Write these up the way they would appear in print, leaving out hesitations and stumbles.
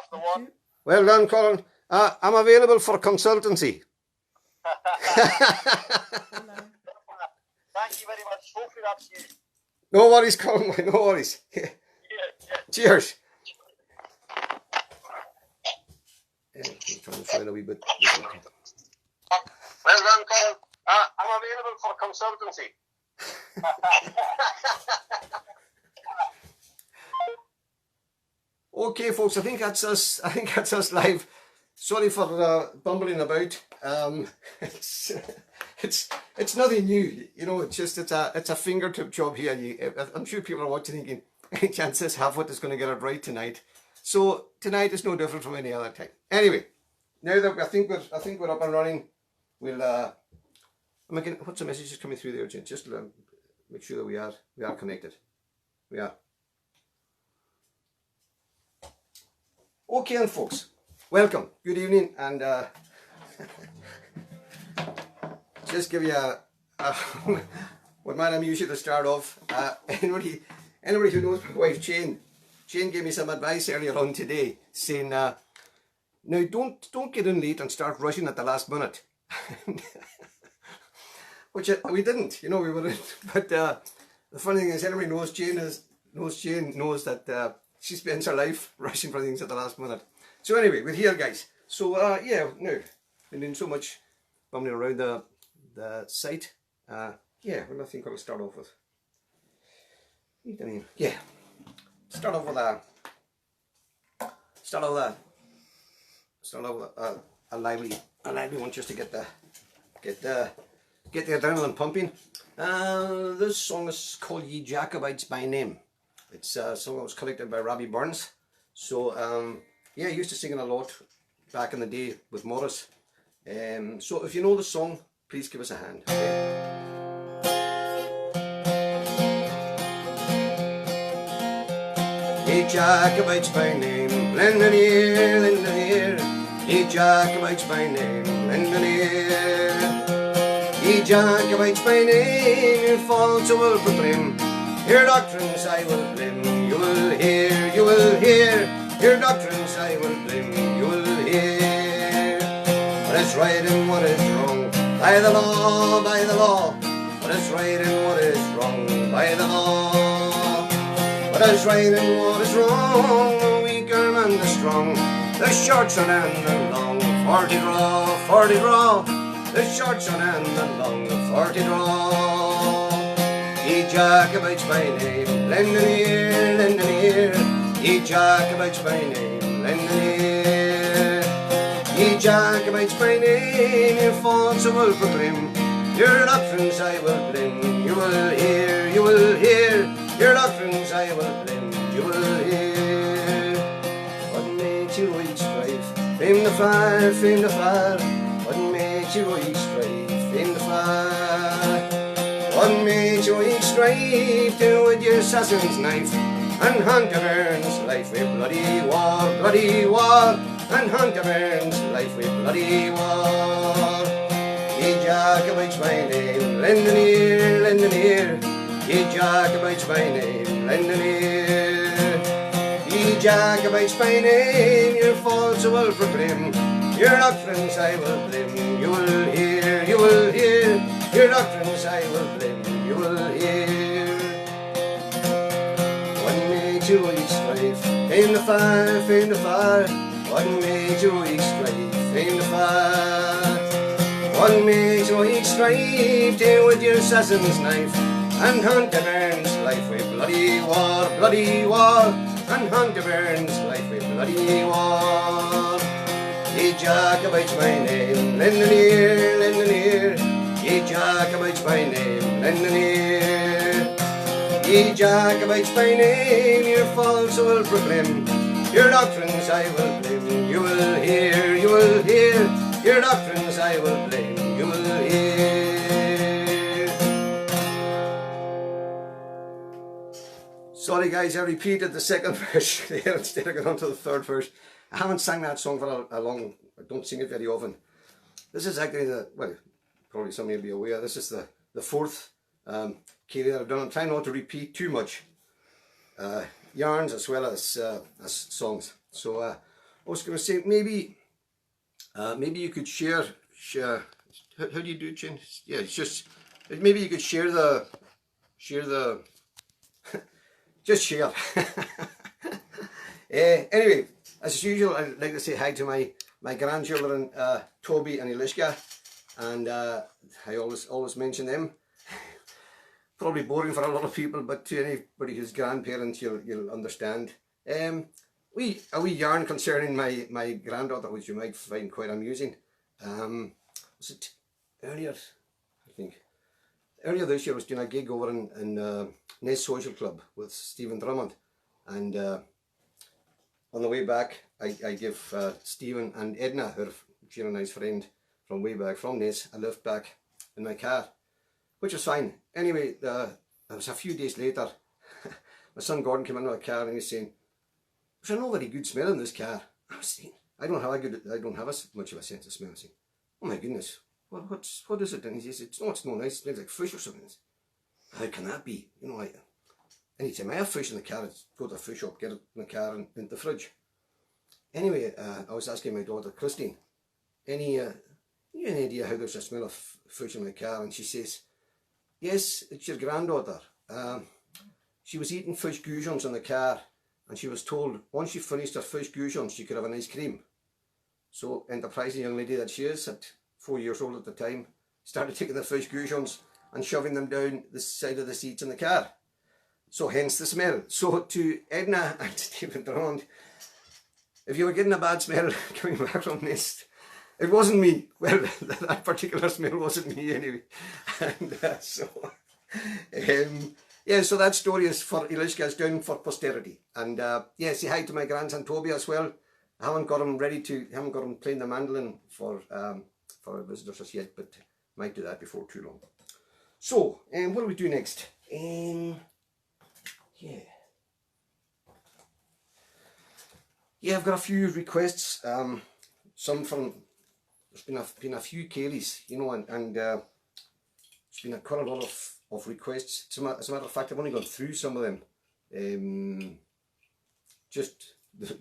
That's the one. Well done, Colin. I'm available for consultancy. Thank you very much. Hopefully that's you. No worries, Colin. No worries. Yeah. Cheers. I'm trying to find a wee bit. Well done, Colin. I'm available for consultancy. Okay, folks. I think that's us. I think that's us live. Sorry for bumbling about. It's nothing new, you know. It's a fingertip job here. I'm sure people are watching thinking, any chance this half-wit is going to get it right tonight? So tonight is no different from any other time. Anyway, now that I think we're up and running, we'll what's the messages coming through there, Just to make sure that we are connected. We are. Okay, then, folks. Welcome. Good evening, and just give you what I'm usually to start off. Anybody who knows my wife Jane gave me some advice earlier on today, saying, "Now don't get in late and start rushing at the last minute," which we didn't. You know, we were in. But the funny thing is, anybody knows Jane knows that she spends her life rushing for things at the last minute. So anyway, we're here, guys. So yeah, no, been doing so much bumming around the site. Yeah, well, I think I'll start off with. Yeah, start off with a lively one, just to get the adrenaline pumping. This song is called "Ye Jacobites by Name." It's a song that was collected by Robbie Burns. So yeah, I used to sing it a lot back in the day with Morris. So if you know the song, please give us a hand. Okay? Ye Jacobites by name, lend an ear, lend an ear. Ye Jacobites by name, lend an ear. Ye Jacobites by name, your faults I will proclaim. Your doctrines I will blame. You will hear, you will hear. Your doctrines I will blame. You will hear. What is right and what is wrong, by the law, by the law. What is right and what is wrong, by the law. What is right and what is wrong, the weaker and the strong, the short son and the long, 40 draw, 40 draw. The short son and the long, 40 draw. Ye Jacobites by name, lend an ear, lend an ear. Ye Jacobites by name, lend an ear. Ye Jacobites by name, your faults I will proclaim. Your doctrines I will blame. You will hear, you will hear. Your doctrines I will blame. You will hear. What made you each strife? Fame the fire, fame the fire. What made you each strife? Fame the fire. What made you each strife to with your assassin's knife and hunt a baron's life with bloody war, bloody war, and hunt a baron's life with bloody war. Ye Jacobites by name, lend an ear, lend an ear. Ye Jacobites by name, lend an ear. Ye Jacobites by name, your faults I will proclaim. Your doctrines I will blame. You will hear, you will hear. Your doctrines I will blame. You will hear. What made you each strife? Fame the fire, fame the fire. What made you each strife? Fame the fire. What made you each strife to with your assassin's knife and hunt a baron's life with bloody war, bloody war, and hunt a baron's life with bloody war. Ye Jacobites by name, lend an ear, lend an ear. Ye Jacobites by name, lend an ear. Ye Jacobites by name, your faults I will proclaim. Your doctrines I will blame. You will hear, you will hear. Your doctrines I will blame. You will hear. Sorry guys, I repeated the second verse there instead of going on to the third verse. I haven't sang that song for a long, I don't sing it very often. This is actually well, probably some of you will be aware, this is the fourth Ceilidh that I've done. I'm trying not to repeat too much yarns as well as songs. So was going to say, maybe you could share. How do you do it, Jen? Yeah, it's just maybe you could share the just share. Anyway, as usual, I'd like to say hi to my grandchildren, Toby and Elishka, and I always mention them. Probably boring for a lot of people, but to anybody who's grandparents, you'll understand. A wee yarn concerning my granddaughter, which you might find quite amusing. Was it earlier? I think earlier this year I was doing a gig over in Ness Social Club with Stephen Drummond, and on the way back I give Stephen and Edna, her a nice friend from way back from Ness, a lift back in my car, which was fine. Anyway, it was a few days later, my son Gordon came into the car and he's saying, "There's no very good smell in this car." I was saying, I don't have as much of a sense of smell. I was saying, "Oh my goodness, what is it?" And he says, it's no nice, it smells like fish or something." I said, "How can that be? You know, anytime I have fish in the car, I go to the fish shop, get it in the car and into the fridge." Anyway, I was asking my daughter Christine, any idea how there's a smell of fish in my car? And she says, "Yes, it's your granddaughter. She was eating fish goujons in the car, and she was told once she finished her fish goujons, she could have an ice cream. So, enterprising young lady that she is, at 4 years old at the time, started taking the fish goujons and shoving them down the side of the seats in the car. So, hence the smell." So, to Edna and Stephen Drummond, if you were getting a bad smell coming back from this, it wasn't me. Well, that particular smell wasn't me anyway. And yeah, so that story is for Elishka, is down for posterity. And yeah, say hi to my grandson Toby as well. I haven't got him playing the mandolin for our visitors as yet, but might do that before too long. So, what do we do next? Yeah, I've got a few requests. Some from, there's been a few Ceilidhs, you know, and there's been quite a lot of requests. As a matter of fact, I've only gone through some of them. Just,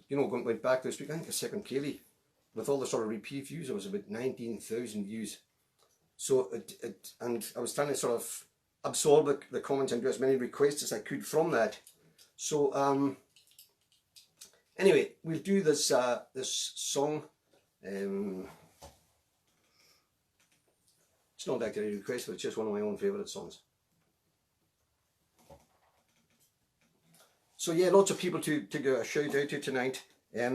you know, went back this week. I think a second Ceilidh, with all the sort of repeat views, it was about 19,000 views. So and I was trying to sort of absorb the comments and do as many requests as I could from that. So anyway, we'll do this this song. It's not actually a request, but it's just one of my own favourite songs. So yeah, lots of people to give a shout out to tonight. Get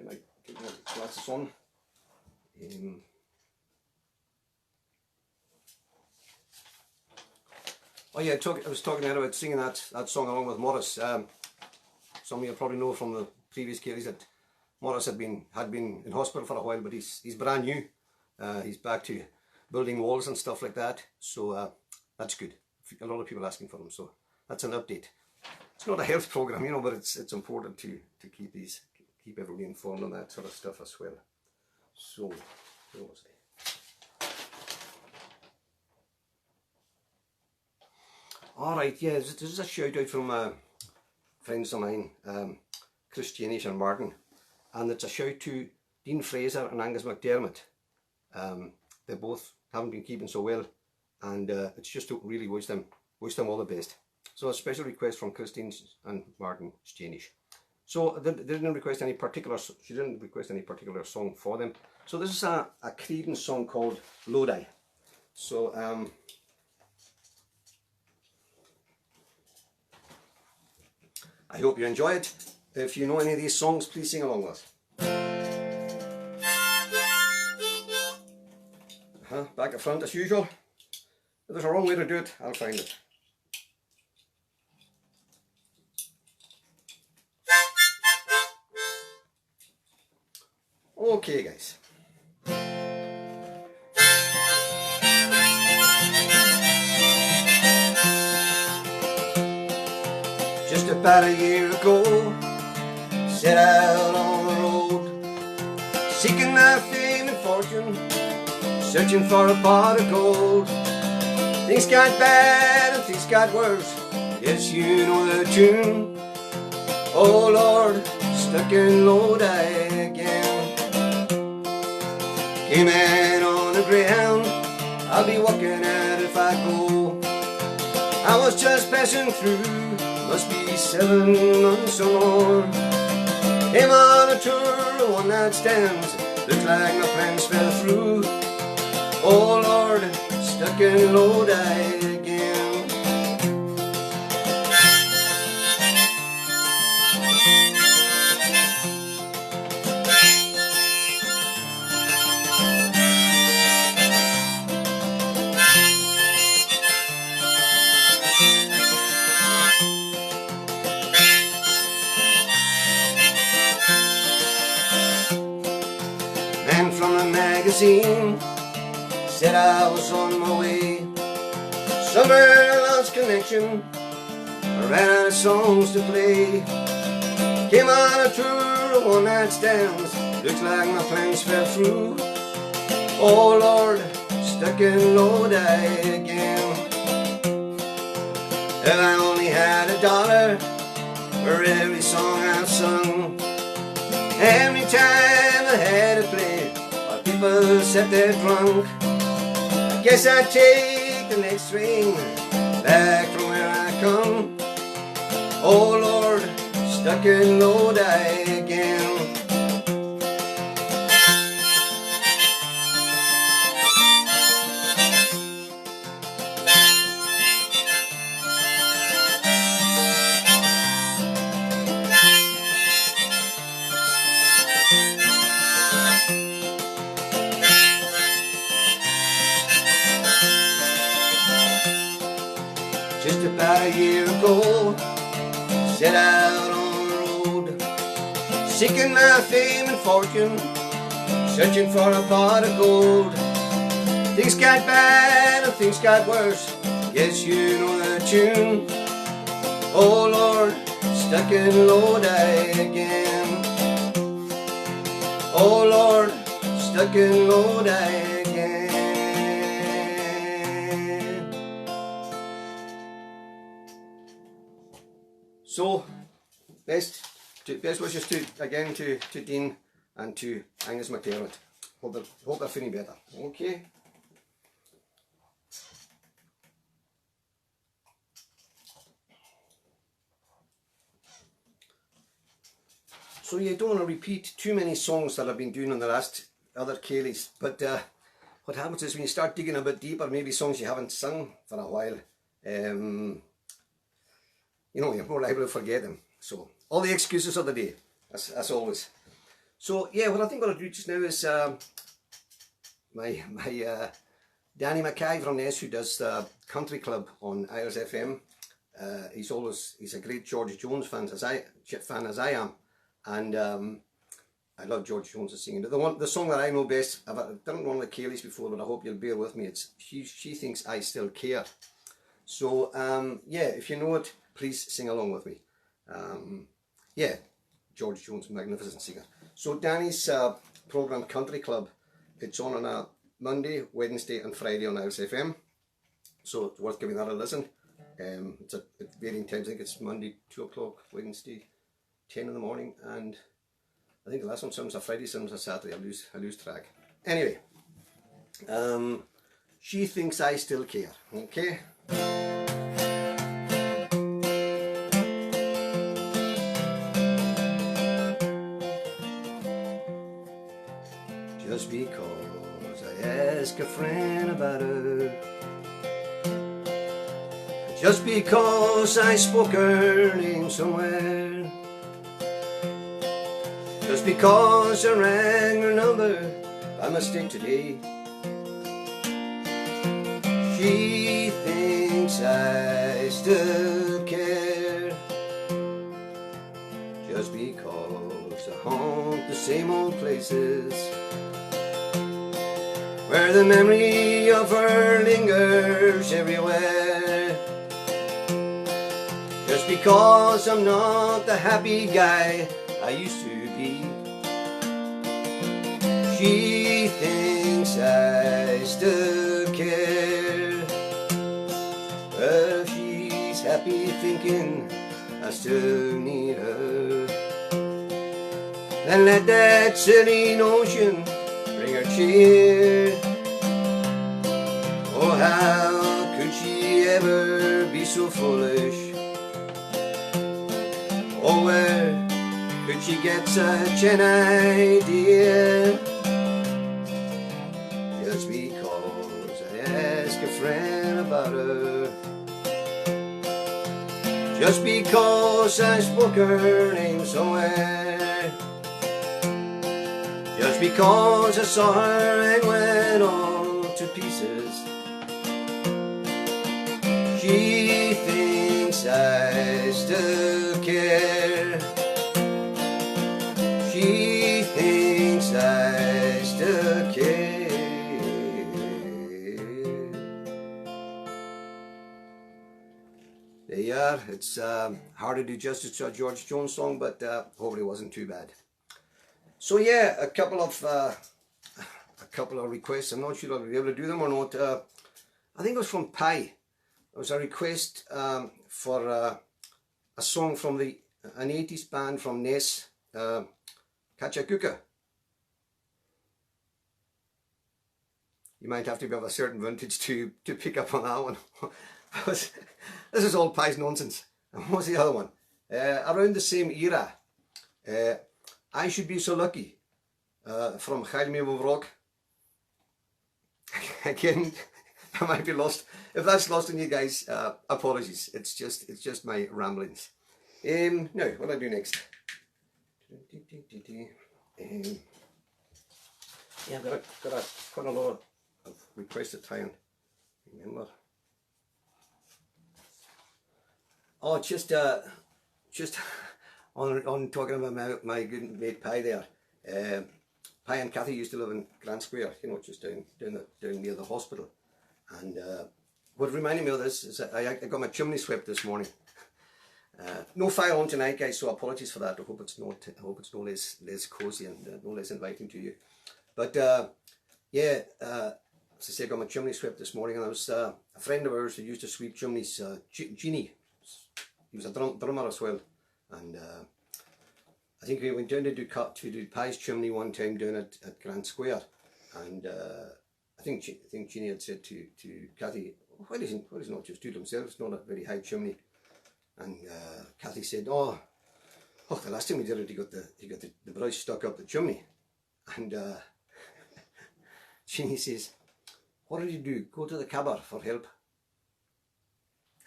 my glasses on. Oh yeah, I was talking about singing that song along with Morris. Some of you probably know from the previous Ceilidhs that Morris had been in hospital for a while, but he's brand new. He's back to building walls and stuff like that. So that's good. A lot of people asking for him, so that's an update. It's not a health program, you know, but it's important to keep everybody informed on that sort of stuff as well. So where was I? Alright, yeah, this is a shout out from friends of mine, Christianish and Martin, and it's a shout to Dean Fraser and Angus McDermott. They both haven't been keeping so well, and it's just to really wish them all the best. So a special request from Christine and Martin Stianish. So they didn't request any particular. She didn't request any particular song for them. So this is a Creedence song called Lodi. So I hope you enjoy it. If you know any of these songs, please sing along with us. Back at front as usual. If there's a wrong way to do it, I'll find it. Okay guys. Just about a year ago, set out on the road, seeking my fame and fortune, searching for a pot of gold. Things got bad and things got worse, yes you know the tune. Oh Lord, stuck in Lodi again. Came in on a greyhound, I'll be walking out if I go. I was just passing through, must be 7 months or more. Came on a tour of one night stands, looked like my plans fell through. Oh Lord, stuck in Lodi again. Man from a magazine said I was on my way. Somewhere I lost connection, I ran out of songs to play. Came on a tour of one night stands, looks like my plans fell through. Oh Lord, stuck in Lodi again. If I only had $1 for every song I've sung, every time I had to play while people sat there drunk, I guess I'd take the next train back from where I come. Oh Lord, stuck in Lodi again. Just about a year ago, set out on the road, seeking my fame and fortune, searching for a pot of gold. Things got bad and things got worse, guess you know the tune. Oh Lord, stuck in Lodi again. Oh Lord, stuck in Lodi again. So, best wishes again to Dean and to Angus McDermott. Hope they're feeling better. Okay. So you don't want to repeat too many songs that I've been doing on the last other Ceilidhs, but what happens is when you start digging a bit deeper, maybe songs you haven't sung for a while, you know, you're more liable to forget them. So, all the excuses of the day, as always. So, yeah, what I think what I'll do just now is my Danny Mackay from Ness, who does the country club on Isles FM. He's a great George Jones fan as I am, and I love George Jones' singing. But the song that I know best, I've done one of the Ceilidhs before, but I hope you'll bear with me. It's She Thinks I Still Care. So yeah, if you know it, please sing along with me. Yeah, George Jones, magnificent singer. So Danny's program Country Club, it's on a Monday, Wednesday and Friday on Isles FM. So it's worth giving that a listen. It's at varying times. I think it's Monday 2 o'clock, Wednesday 10 in the morning, and I think the last one sounds a Friday, sounds a Saturday. I lose track. Anyway, She Thinks I Still Care. Okay. Just because I ask a friend about her, just because I spoke her name somewhere, just because I rang her number by mistake today, she thinks I still care. Just because I haunt the same old places where the memory of her lingers everywhere. Just because I'm not the happy guy I used to be, she thinks I still care. Well, she's happy thinking I still need her. then let that silly notion bring her cheer. Oh, how could she ever be so foolish? Oh, where could she get such an idea? Just because I asked a friend about her, just because I spoke her name somewhere, just because I saw her and went all to pieces, she thinks I still care. She thinks I still care. There you are. It's hard to do justice to a George Jones song, but hopefully it wasn't too bad. So yeah, a couple of requests. I'm not sure I'll be able to do them or not. I think it was from Pi. It was a request for a song from an 80s band from Ness, Kachakuka. You might have to be of a certain vintage to pick up on that one. This is all Pi's nonsense. And what's the other one? Around the same era, I Should Be So Lucky, from Jaime Rock. Again, I might be lost. If that's lost on you guys, apologies. It's just my ramblings. Now, what do I do next? Yeah, I've got quite a lot of requests to try and remember. Oh, just on talking about my good mate Pi there. Pi and Kathy used to live in Grand Square, you know, just down near the hospital. And what reminded me of this is that I got my chimney swept this morning. No fire on tonight, guys, so apologies for that. I hope it's no less cozy and no less inviting to you. But yeah, as I say, I got my chimney swept this morning, and I was a friend of ours who used to sweep chimneys, Jeannie. He was a drummer as well, and I think we went down to do Pi's chimney one time down at Grand Square, and I think Jeannie had said to Kathy, why does he not just do it himself? It's not a very high chimney. And Kathy said, oh, the last time we did it, he got the brush stuck up the chimney. And Jeannie says, what did you do? Go to the cabber for help.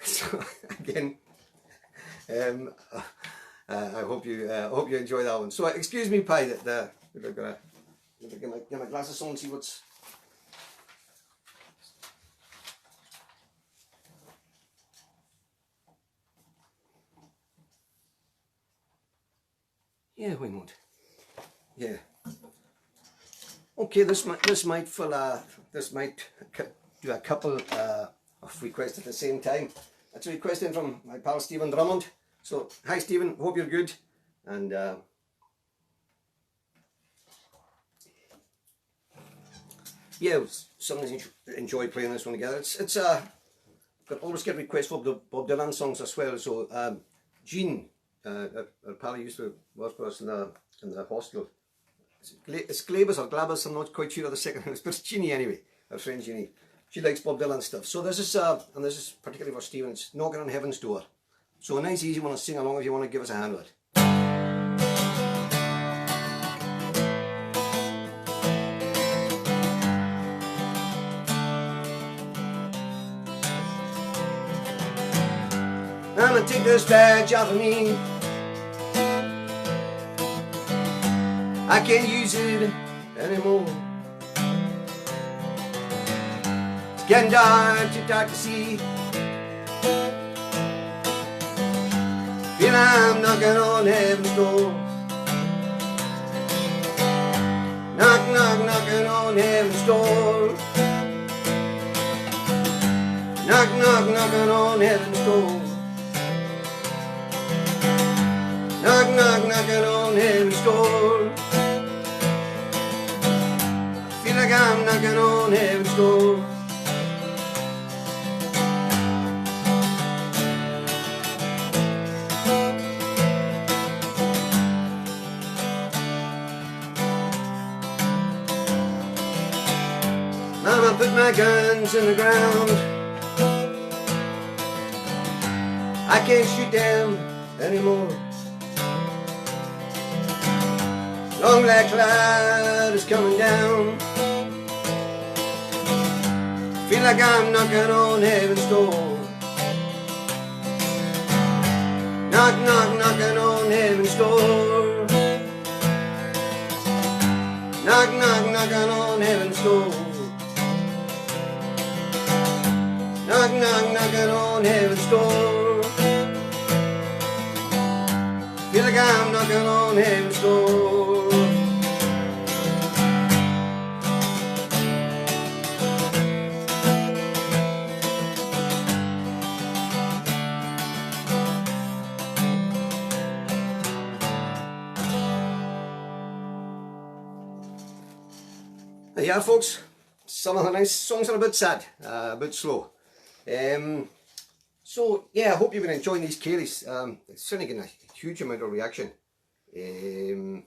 So again, I hope you enjoy that one. So excuse me, Pi, that I'm gonna get my glasses on and see what's. Yeah, why not? Yeah. Okay, this might do a couple of requests at the same time. That's a request in from my pal Stephen Drummond. So, hi Stephen, hope you're good. And yeah, sometimes enjoy playing this one together. It's but always get requests for the Bob Dylan songs as well. So Jean, our pal used to work for us in the hostel. It's Glabus or Glabus, I'm not quite sure of the second name, but it's Jeannie anyway, our friend Jeannie. She likes Bob Dylan stuff. So this is, and this is particularly for Stephen, it's Knocking on Heaven's Door. So a nice easy one to sing along if you want to give us a hand with it. I'm gonna take this badge off of me. I can't use it anymore. It's getting dark, too dark to see. Feel I'm knocking on heaven's door. Knock, knock, knocking on heaven's door. Knock, knock, knocking on heaven's door. Knock, knock, knocking on heaven's door. I feel like I'm knocking on heaven's door. my guns in the ground. I can't shoot them anymore. Long black cloud is coming down. Feel like I'm knocking on heaven's door. Knock, knock, knocking on heaven's door. Knock, knock, knocking on heaven's door. Knock, knock, knocking on heaven's door. Feel like I'm knocking on heaven's door. Yeah, folks, some of the nice songs are a bit sad, a bit slow. So yeah, I hope you've been enjoying these Ceilidhs. It's certainly getting a huge amount of reaction. I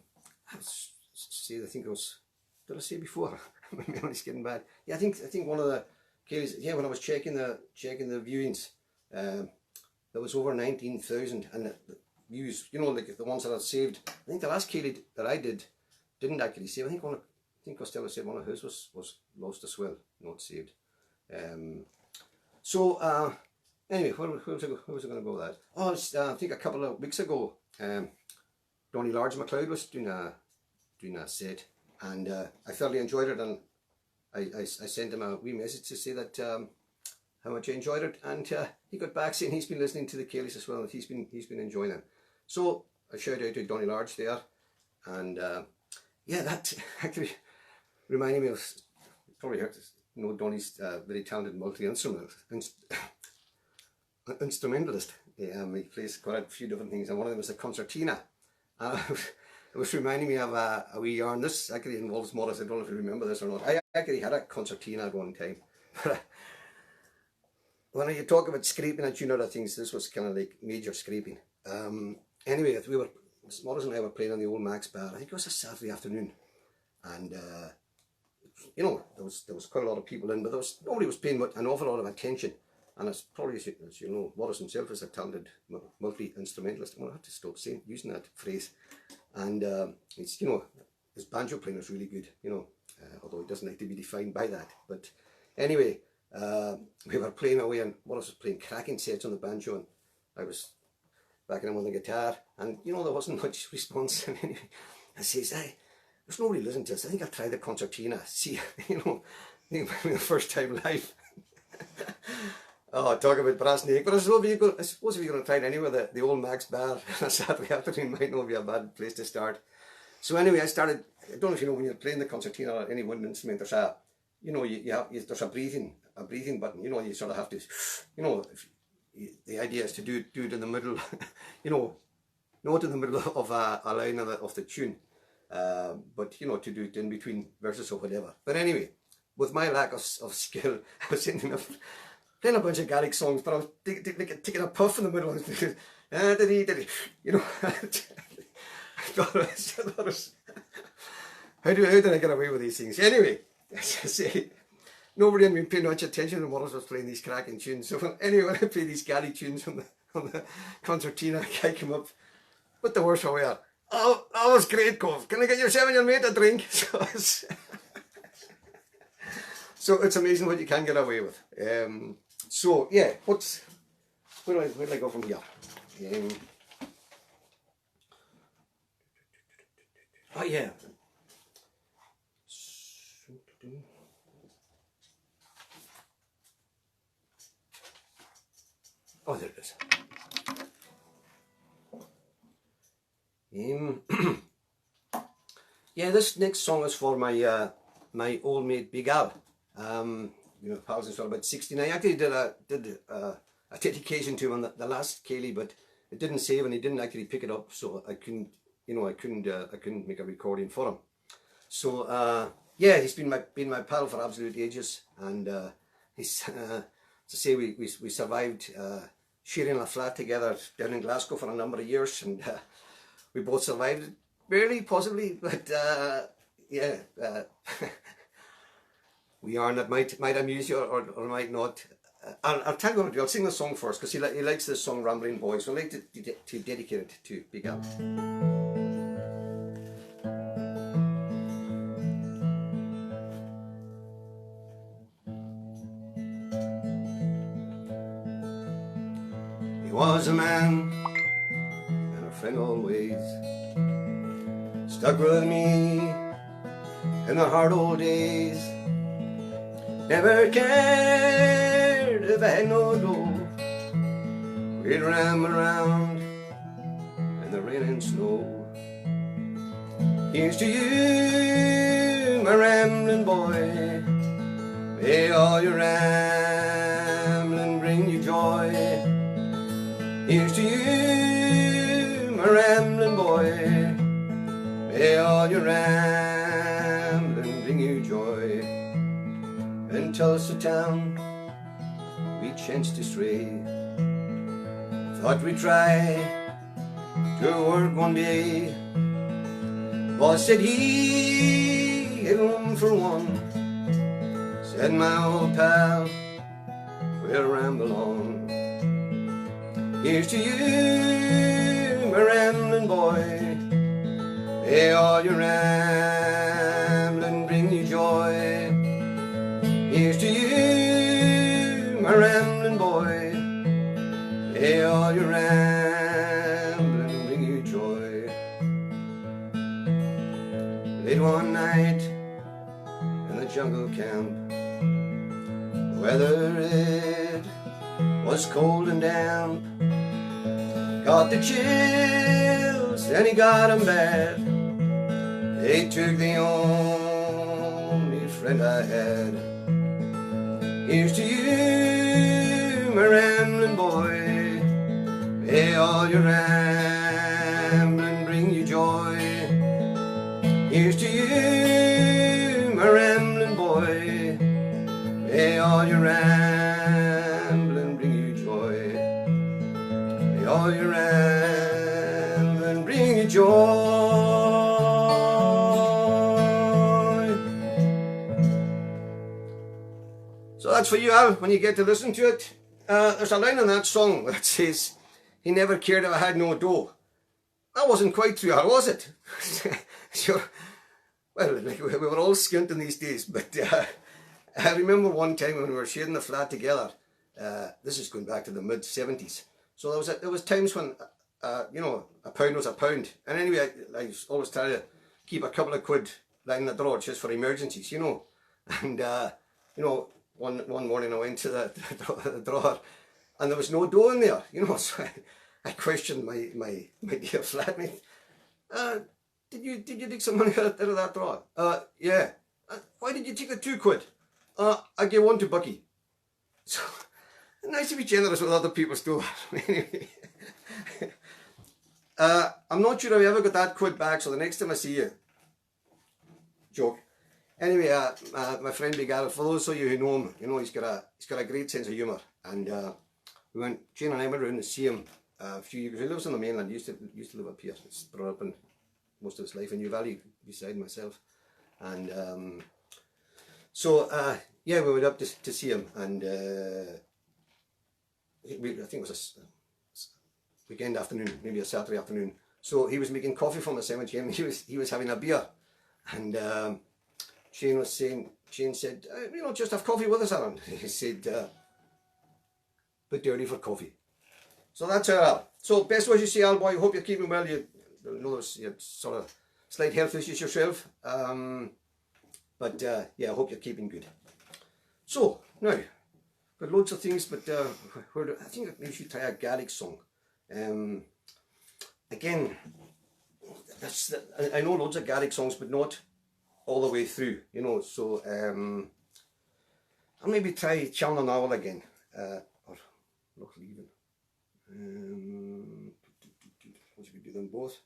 think it was, did I say before? My memory's getting bad. Yeah, I think one of the Ceilidhs, yeah, when I was checking the viewings, there was over 19,000, and the views, you know, like the ones that I saved. I think the last Ceilidh that I didn't actually save. I think Costello said one of his was lost as well, not saved. Anyway, where was I going to go with that? Oh, I think a couple of weeks ago, Donny Large McLeod was doing a set, and I thoroughly enjoyed it, and I sent him a wee message to say that how much I enjoyed it, and he got back saying he's been listening to the Ceilidhs as well, and he's been enjoying them. So a shout out to Donny Large there, and yeah, that actually reminded me of, probably heard this, you know, Donny's very talented instrumentalist. He plays quite a few different things, and one of them is a concertina. It was reminding me of a wee yarn. This actually involves Morris. I don't know if you remember this or not. I actually had a concertina at one time. But when you talk about scraping and tune other things, this was kind of like major scraping. Anyway, Morris and I were playing on the old Max bar. I think it was a Saturday afternoon, and you know, there was quite a lot of people in, but nobody was paying an awful lot of attention. And it's probably, as you know, Morris himself is a talented multi-instrumentalist. I'm going to have to stop using that phrase. And it's, you know, his banjo playing is really good, you know, although it doesn't like to be defined by that. But anyway, we were playing away, and Morris was playing cracking sets on the banjo, and I was backing him on the guitar, and you know, there wasn't much response. And anyway, I says, hey, there's nobody listening to us. I think I'll try the concertina. See, you know, I think it might be the first time live. Oh, talk about brass neck. But I suppose if you're going to try it anyway, the old Max bar on a Saturday afternoon might not be a bad place to start. So anyway, I don't know if you know, when you're playing the concertina or any wind instrument, there's a, you know, there's a breathing button. You know, you sort of have to, you know, the idea is to do it in the middle, you know, not in the middle of a line of the tune, but you know, to do it in between verses or whatever. But anyway, with my lack of skill, I was ending up playing a bunch of Gaelic songs, but I was taking a puff in the middle, you know. I thought it was, how did I get away with these things? Anyway, as I say, nobody had been paying much attention when Morris was playing these cracking tunes. So anyway, when I play these Gaelic tunes on the concertina, I came up with the worst aware. Oh, that was great, Cove. Can I get yourself and your mate a drink? So it's amazing what you can get away with. So yeah, where do I go from here? Oh yeah. Oh, there it is. Yeah, this next song is for my my old mate Big Al. You know, pals is about 69. I actually did a dedication to him on the last Ceilidh, but it didn't save and he didn't actually pick it up, so I couldn't make a recording for him. So yeah, he's been my pal for absolute ages, and he's to say we survived sharing a flat together down in Glasgow for a number of years, and we both survived it, barely, possibly, but yeah. we are, and that might amuse you or might not. I'll tell you what I'll do. I'll sing the song first because he likes this song, Rambling Boy, so I'd like to dedicate it to Big Al. He was a man and a friend always, stuck with me in the hard old days. Never cared if I had no dough. We'd ramble around in the rain and snow. Here's to you, my rambling boy. May all your rambling bring you joy. Here's to you, my rambling boy. May all your rambling bring you joy. In Tulsa town we chanced to stray. Thought we'd try to work one day. Boss said he had room for one. Said my old pal, we'll ramble on. Here's to you, my rambling boy. May all your rambling bring you joy. Here's to you, my rambling boy. May all your rambling bring you joy. Late one night in the jungle camp, the weather it was cold and damp. Got the chills and he got 'em bad. They took the only friend I had. Here's to you, my rambling boy. May all your rambling bring you joy. Here's to you, my rambling boy. May all your rambling bring you joy. May all your rambling bring you joy. So that's for you, Al, when you get to listen to it. There's a line in that song that says, he never cared if I had no dough. That wasn't quite true, Al, was it? Sure. Well, like, we were all skint in these days, but I remember one time when we were sharing the flat together. This is going back to the mid-70s. So there was times when, you know, a pound was a pound. And anyway, I always try to keep a couple of quid lying in the drawer just for emergencies, you know. And, you know, one morning I went to the drawer and there was no dough in there, you know. So I questioned my dear flatmate. Did you take some money out of that drawer? Yeah. Why did you take the 2 quid? I gave one to Bucky. So, nice to be generous with other people's dough. Anyway. I'm not sure I ever got that quid back, so the next time I see you, joke. Anyway, my friend Big Al, for those of you who know him, you know he's got a great sense of humour. And Jane and I went around to see him a few years ago. He lives on the mainland. He used to live up here. He's brought up in most of his life in New Valley, beside myself. And so yeah, we went up to see him, and I think it was a weekend afternoon, maybe a Saturday afternoon. So he was making coffee from the sandwich, and he was having a beer, and Shane said, you know, just have coffee with us, Alan. He said, bit dirty for coffee. So that's Al. So best wishes to you, Al boy. Hope you're keeping well. You know you had sort of slight health issues yourself, but yeah, I hope you're keeping good. So now, got loads of things, but I think we should try a Gaelic song. Again, I know loads of Gaelic songs, but not all the way through, you know. So I'll maybe try Chalna Nowl again, or Loch Leven. What should we do them both?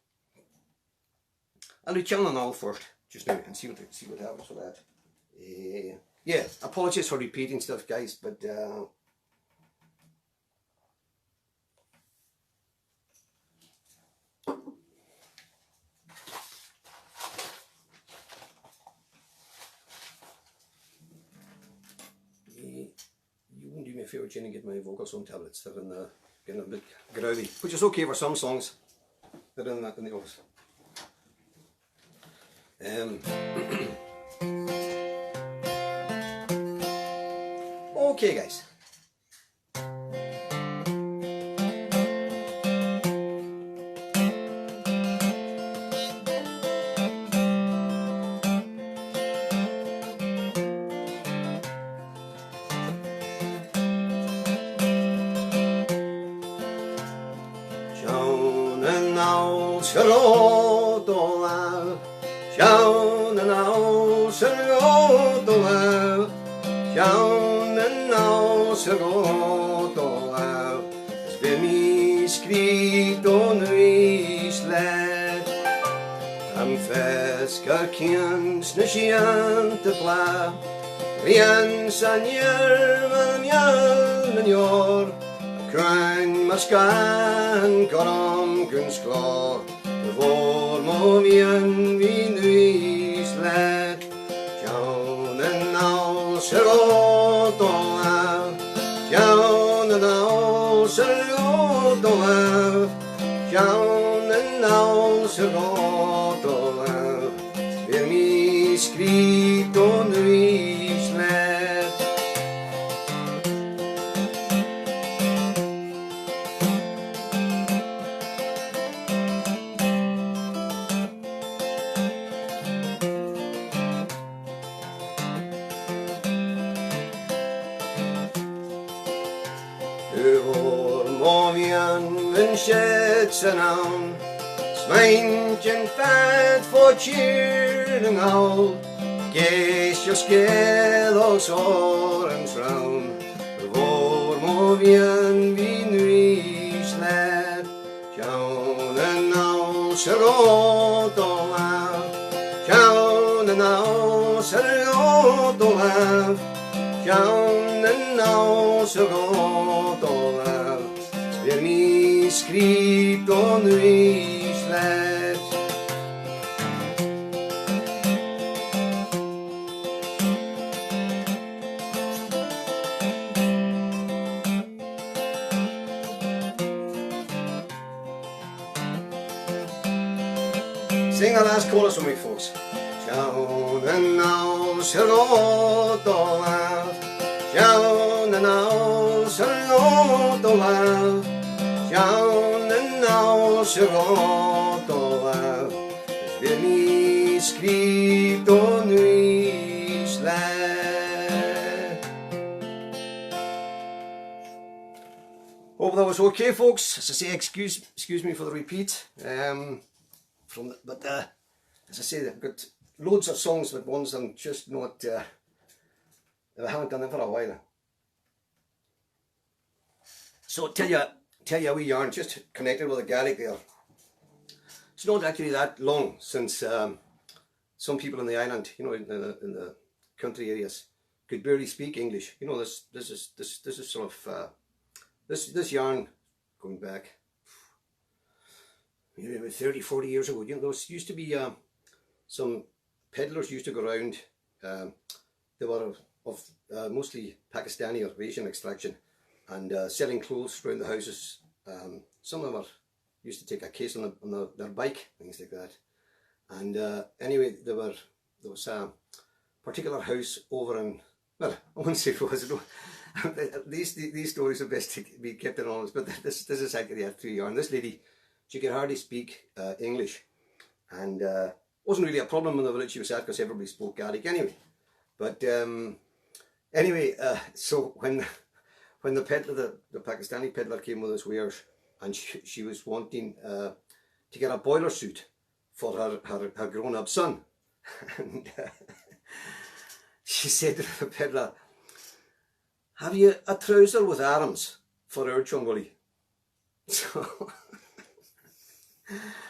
I'll do Chalna Nowl first, just now, and see what happens with that. Yeah, apologies for repeating stuff, guys, but my favourite tune and get my vocal song tablets. They're in the, getting a bit growly, which is okay for some songs. They're in the office. Okay, guys. Iain sanjer van mjölnen jor Kruin maskan korom kunsklar Vår må Iain vi nu islet Sjaunen au sergotola Sjaunen au sergotola Sjaunen au sergotola Vir mi skrito nu islet Hur må vi använda schätsenavn Smäntjen fät för kyrning av Ges jag skäl och sårens ravn Vår må vi nu islet Sjaunen au sergotola Sjaunen au sergotola Sjaunen au sergotola Vir mi skrito nu islet Sing the last chorus with me, folks. Sjaunen au sergotola Sjaunen au sergotola Sjaunen au sergotola Vir mi skrito nu islet Hope that was okay, folks. As I say, excuse me for the repeat. But as I say, I've got loads of songs, but ones I'm just not. I haven't done them for a while. So tell you a wee yarn, just connected with a Gaelic there. It's not actually that long since some people in the island, you know, in the country areas, could barely speak English. You know, this is sort of this yarn going back. Maybe about 30-40 years ago. You know, there used to be some peddlers used to go around. They were of mostly Pakistani or Asian extraction, and selling clothes around the houses. Some of them used to take a case on their bike, things like that. And anyway, there was a particular house over in, well, I wouldn't say it was. These stories are best to be kept anonymous, but this is actually a true yarn. This lady, she could hardly speak English, and wasn't really a problem in the village she was at because everybody spoke Gaelic anyway. But anyway, so when the peddler, the Pakistani peddler, came with his wares, and she was wanting to get a boiler suit for her grown-up son, and she said to the peddler, "Have you a trouser with arms for our chungully?"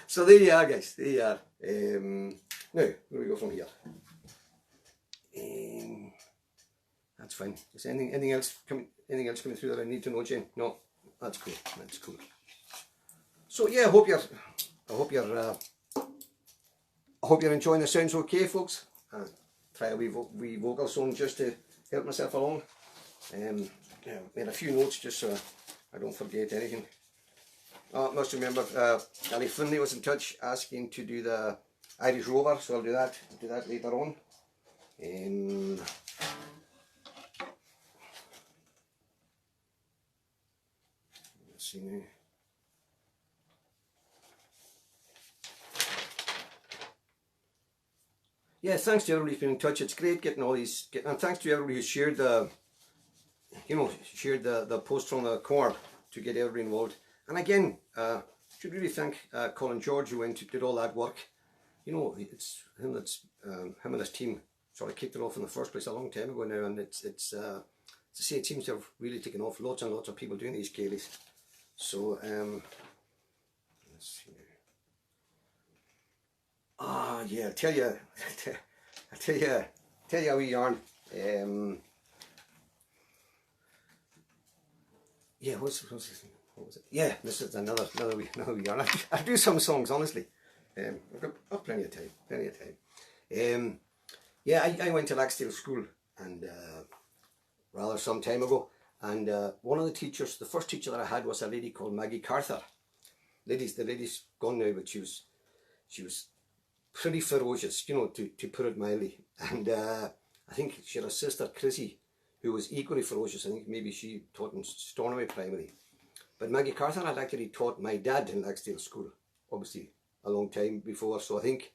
So there you are, guys. There you are. Now, where do we go from here? That's fine. Is anything else coming through that I need to know, Jane? No, that's cool. That's cool. So yeah, I hope you're enjoying the sounds okay, folks. Try a wee vocal song just to help myself along. made a few notes just so I don't forget anything. Oh, I must remember, Ali Finlay was in touch asking to do the Irish Rover, so I'll do that. I'll do that later on. Let's see now. Yeah, thanks to everybody who's been in touch. It's great getting all these, and thanks to everybody who shared the, shared the post from the choir to get everybody involved. And again, should really thank Colin George who went to did all that work. It's him that's him and his team sort of kicked it off in the first place a long time ago now, and it's to say it seems to have really taken off. Lots and lots of people doing these Ceilidhs. So let's see. Ah, yeah, I'll tell you a wee yarn. Yeah, what was it? Yeah, this is another wee yarn. I do some songs, honestly. I've got plenty of time. Yeah, I went to Laxdale School, and rather some time ago, and one of the teachers, the first teacher that I had was a lady called Maggie Carter. The lady's gone now, but she was pretty ferocious, to put it mildly. And I think she had a sister, Chrissy, who was equally ferocious. I think maybe she taught in Stornoway Primary. But Maggie Carter had actually taught my dad in Laxdale School, obviously a long time before. So I think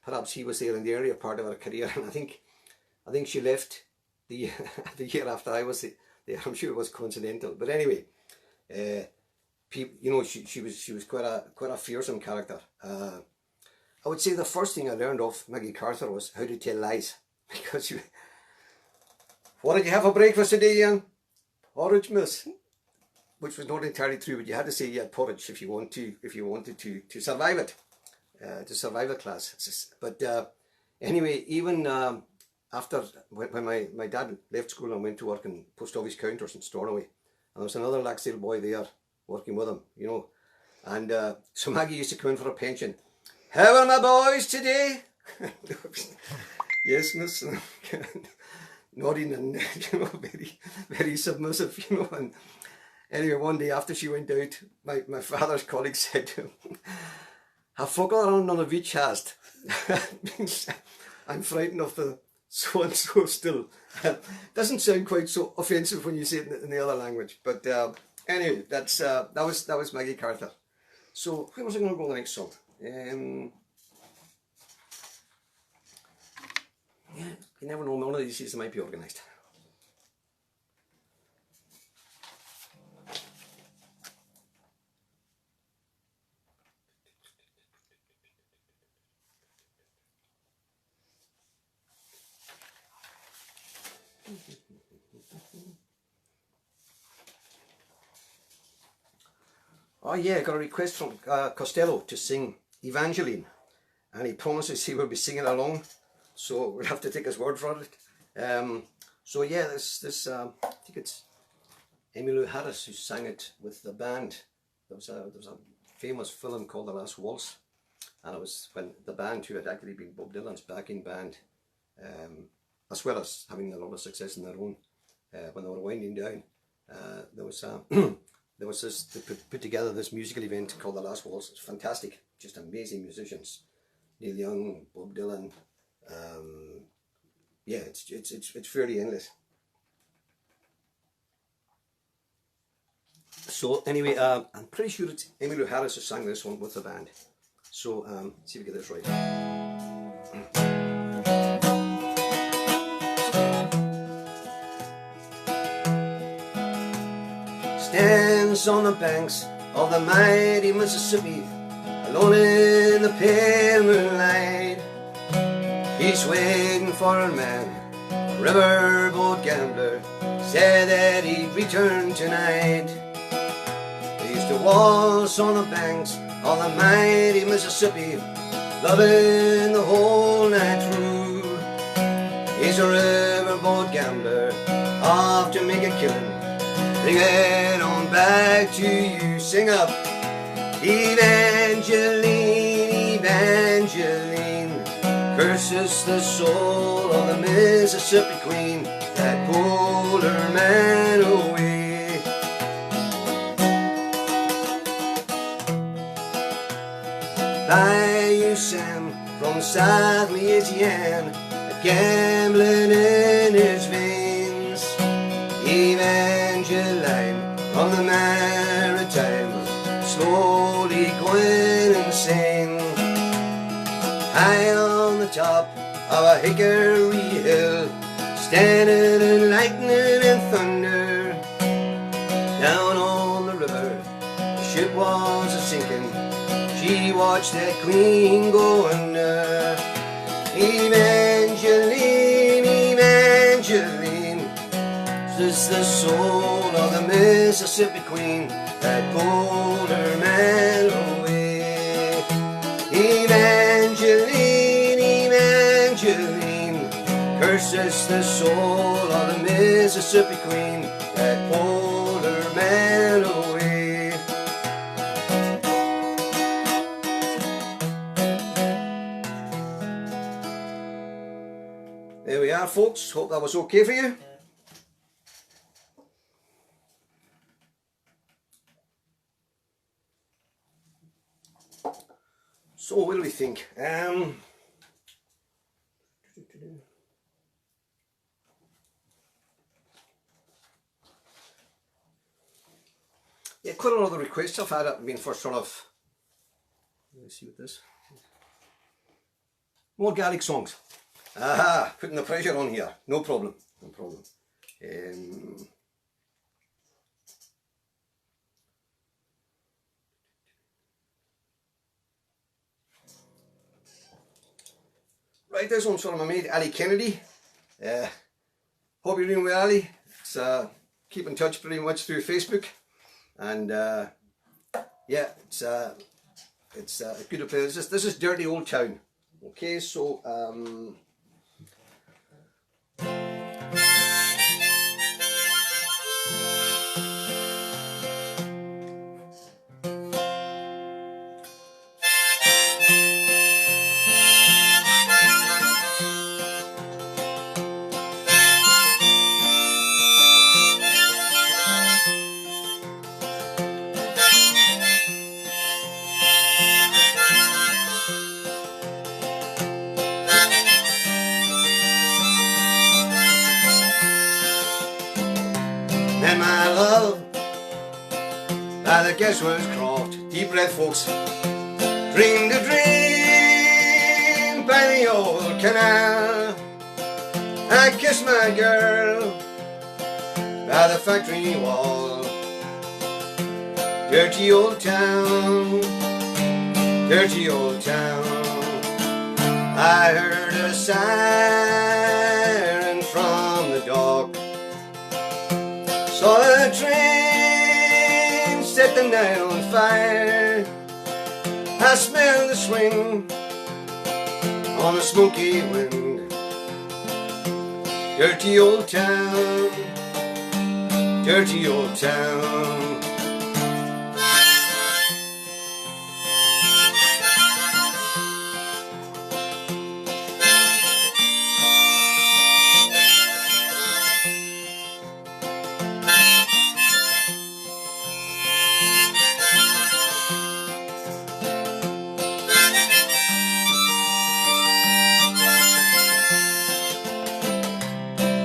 perhaps he was there in the earlier part of her career, and I think she left the year after I was there. I'm sure it was coincidental, but anyway, she was quite a fearsome character. I would say the first thing I learned of Maggie Carter was how to tell lies. Because what did you have for breakfast today, Iain? Porridge, miss. Which was not entirely true, but you had to say you had porridge if you wanted to survive it, to survive a class. But anyway, even after when my dad left school and went to work in post office counters in Stornoway, and there was another Laxdale boy there working with him, and so Maggie used to come in for a pension. How are my boys today? Yes, miss. Nodding and very, very submissive, And anyway, one day after she went out, my father's colleague said to him, "Have folk around on the beach hast?" Means I'm frightened of the so and so still. Doesn't sound quite so offensive when you say it in the other language, but anyway, that was Maggie Carter. So where was I going to go with the next song? Yeah, you never know. One of these days it might be organised. Oh yeah, I got a request from Costello to sing Evangeline, and he promises he will be singing along, so we'll have to take his word for it. So yeah, this I think it's Emmylou Harris who sang it with the band. There was a famous film called The Last Waltz, and it was when the band, who had actually been Bob Dylan's backing band, as well as having a lot of success in their own, when they were winding down, there was this, they put together this musical event called The Last Waltz. It's fantastic, just amazing musicians, Neil Young, Bob Dylan. Yeah, it's fairly endless. So anyway, I'm pretty sure it's Emmylou Harris who sang this one with the band. So see if we get this right. Stands on the banks of the mighty Mississippi, alone in the pale moonlight. He's waiting for a man, a riverboat gambler, said that he'd return tonight. They used to waltz on the banks of the mighty Mississippi, loving the whole night through. He's a riverboat gambler, off to make a killing. Bring it on back to you. Sing up, Evangeline, Evangeline. Curses the soul of the Mississippi Queen that pulled her man away. Bayou Sam from South Louisiana, gambling in his veins. Evangeline from the Maritime, slowly going insane. High on the top of a hickory hill, standing in lightning and thunder. Down on the river, the ship was a-sinking. She watched that queen go under. Evangeline, Evangeline, this the soul of the Mississippi Queen that pulled her man away. Evangeline, Evangeline, curses the soul of the Mississippi Queen that pulled her man away. There we are, folks. Hope that was okay for you. So what do we think? Yeah, quite a lot of the requests I've had have been for sort of, let's see what this, more Gaelic songs. Aha, putting the pressure on here. No problem, no problem. Right, this one's from my mate Ali Kennedy. Hope you're doing well, Ali. It's, keep in touch pretty much through Facebook, and yeah, it's good to play. This is Dirty Old Town. Okay, so and my love by the Guessworth Croft. Deep breath, folks. Dreamed a dream by the old canal. I kissed my girl by the factory wall. Dirty old town, dirty old town. I heard a siren from the dock. Saw a train set the night on fire. I smelled the swing on a smoky wind. Dirty old town, dirty old town.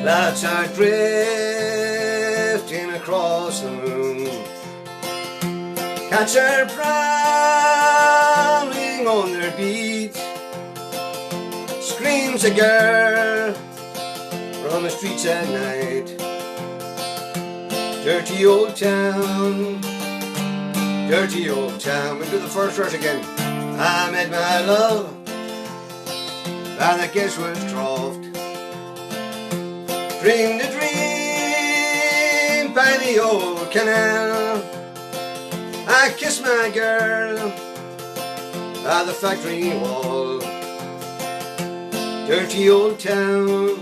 Lads are drifting across the moon. Cats are prowling on their beat. Screams a girl from the streets at night. Dirty old town, dirty old town. We'll do the first verse again. I met my love by the Guessworth Croft. Dreamed a dream by the old canal. I kissed my girl by the factory wall. Dirty old town,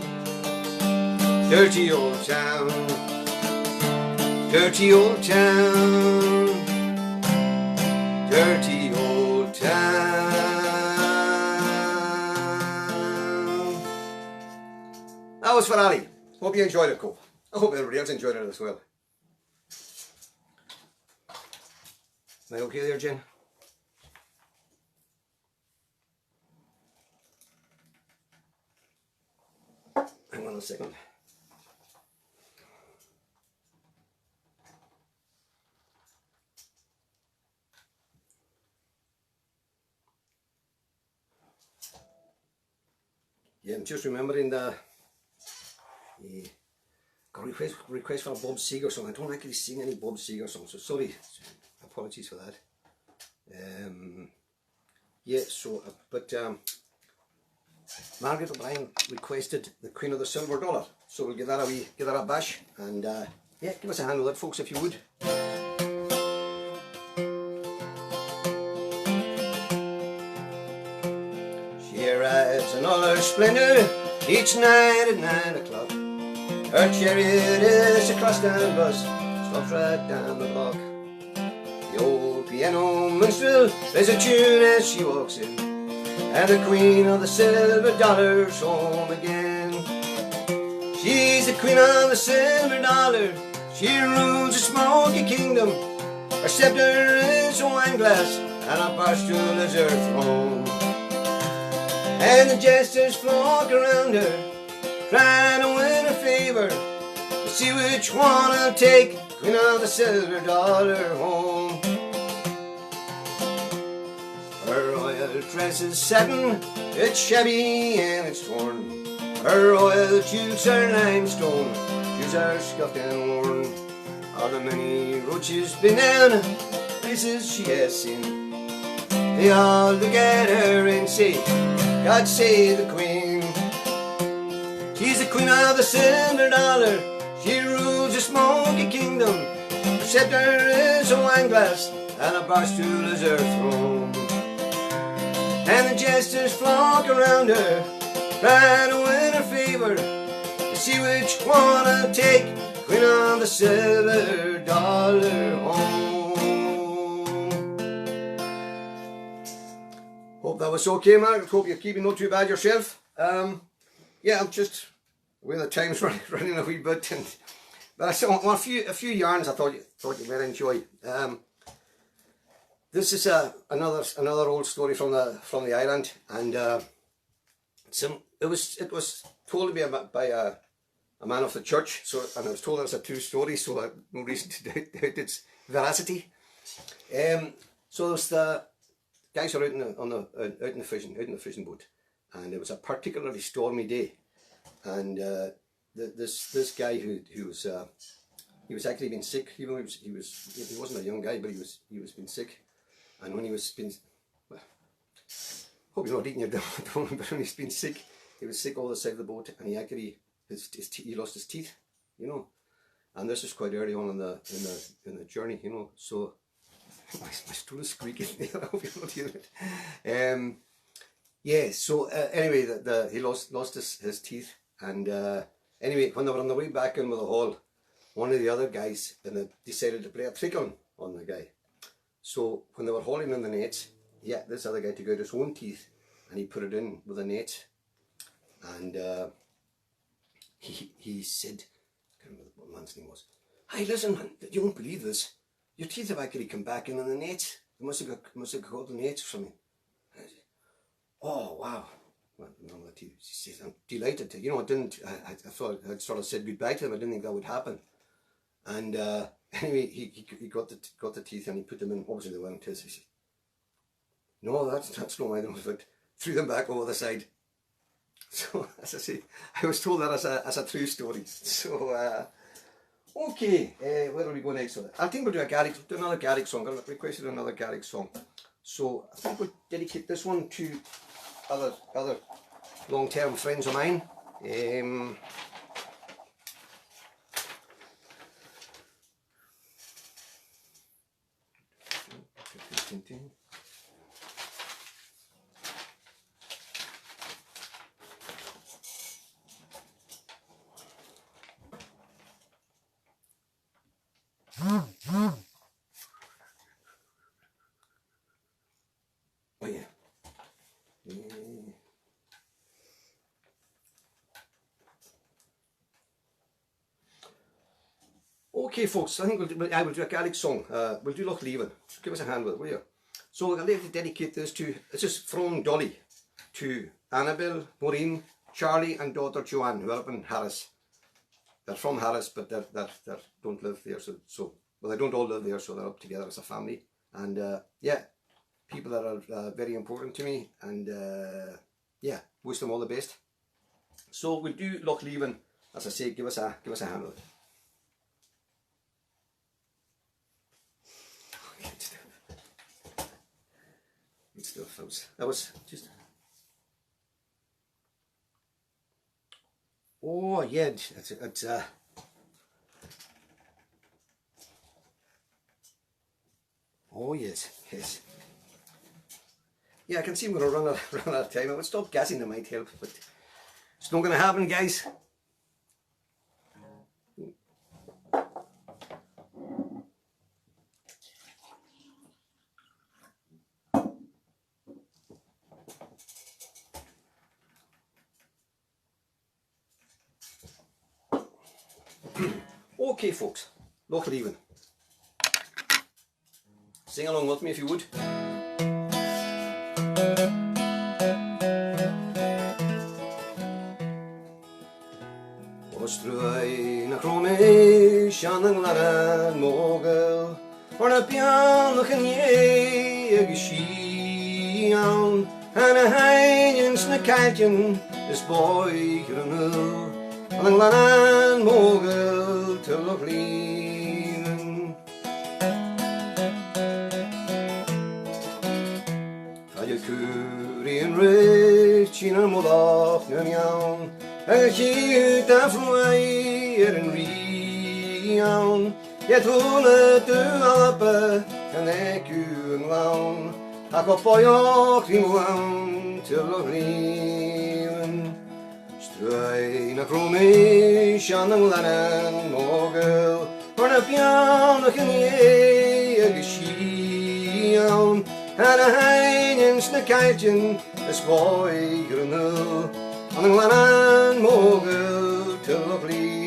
dirty old town, dirty old town, dirty old town. That was for Ali. Hope you enjoyed it, Cole. I hope everybody else enjoyed it as well. Am I okay there, Jen? a second. Yeah, I'm just remembering got a request for a Bob Seger song. I don't actually sing any Bob Seger songs, so sorry. Apologies for that. Yeah, so, but Margaret O'Brien requested the Queen of the Silver Dollar, so we'll give that a bash, and yeah, give us a hand with it, folks, if you would. She arrives in all her splendour each night at 9 o'clock. Her chariot is a crosstown bus, stops right down the block. The old piano minstrel plays a tune as she walks in, and the Queen of the Silver Dollar's home again. She's the Queen of the Silver Dollar, she rules a smoky kingdom. Her scepter is a wine glass, and her bar stool is her throne. And the jesters flock around her, trying to win her favour, to see which one will take Queen of the Silver Dollar home. Her royal dress is satin, it's shabby and it's torn. Her royal jewels are limestone, shoes are scuffed and worn. All the many roaches been down, places she has seen, they all look at her and say, God save the Queen. She's the Queen of the Silver Dollar, she rules a smoky kingdom. Her scepter is a wine glass, and a bar stool is her throne. And the jesters flock around her, trying to win her favour, to see which one will take Queen of the Silver Dollar home. Hope that was okay, Margaret. Hope you're keeping not too bad yourself. Yeah, I'm just the time's running a wee bit, and but I saw a few yarns I thought you might enjoy. This is another old story from the island, and it was told to me by a man of the church. So, and I was told it's a true story, so I have no reason to doubt its veracity. So there's the guys are out in the fishing boat, and it was a particularly stormy day, and this guy who was he was actually been sick. Even though he wasn't a young guy, but he was been sick, and when he was been, well, hope you're not eating your donut, but when he's been sick, he was sick all the side of the boat, and he actually he lost his teeth, you know, and this was quite early on in the journey, you know, so. My stool is squeaking. I hope you're not hearing it. Yeah. So anyway, he lost his teeth, and anyway, when they were on the way back in with the haul, one of the other guys decided to play a trick on the guy. So when they were hauling in the net, yeah, this other guy took out his own teeth and he put it in with a net, and he said, I can't remember what the man's name was. Hey, listen, man, you won't believe this. Your teeth have actually come back in the net. They must have got the net from me. I said, oh wow. Well, no, she says, I'm delighted to, you know, I thought I'd sort of said goodbye to him. I didn't think that would happen. And anyway, he got the teeth and he put them in. Obviously they weren't his. He said, no, that's not my nose, but threw them back over the side. So as I say, I was told that as a true story. So okay, where are we going next? I think we'll do another Garrick song. I requested another Garrick song, so I think we'll dedicate this one to other long-term friends of mine. Oh yeah. Okay, folks, I think I will do a Gaelic song. We'll do Loch Leavin. Give us a hand with it, will you? So I'd like to dedicate this is from Dolly to Annabelle, Maureen, Charlie and daughter Joanne, who are up in Harris. They're from Harris, but they don't live there. So well, they don't all live there, so they're up together as a family. And yeah, people that are very important to me. And yeah, wish them all the best. So we'll do Lochleven, as I say, give us a hand with it. Good stuff. That was just. Oh yeah, it's oh yes. Yeah, I can see I'm going to run out of time. I would stop guessing, that might help, but it's not going to happen, guys. Okay, folks, Lochleven. Sing along with me if you would. Ostruai na chrome shanang laran mogel or na pianach en ye geschian and a heinens na kaitjen is boy granul and laran mogel to Lochleven. Kuri and rich in a molach nyan. En hier daar vloeien en rian, het wonen te alpen en ik u een lang, ik op voor jou klimmen te Lochleven. Struai na kromisch aan een lanen mogel, maar na piano kan je geschian, en een heinens na kaartjen is boy grenul. En een lanen mogel te Lochleven.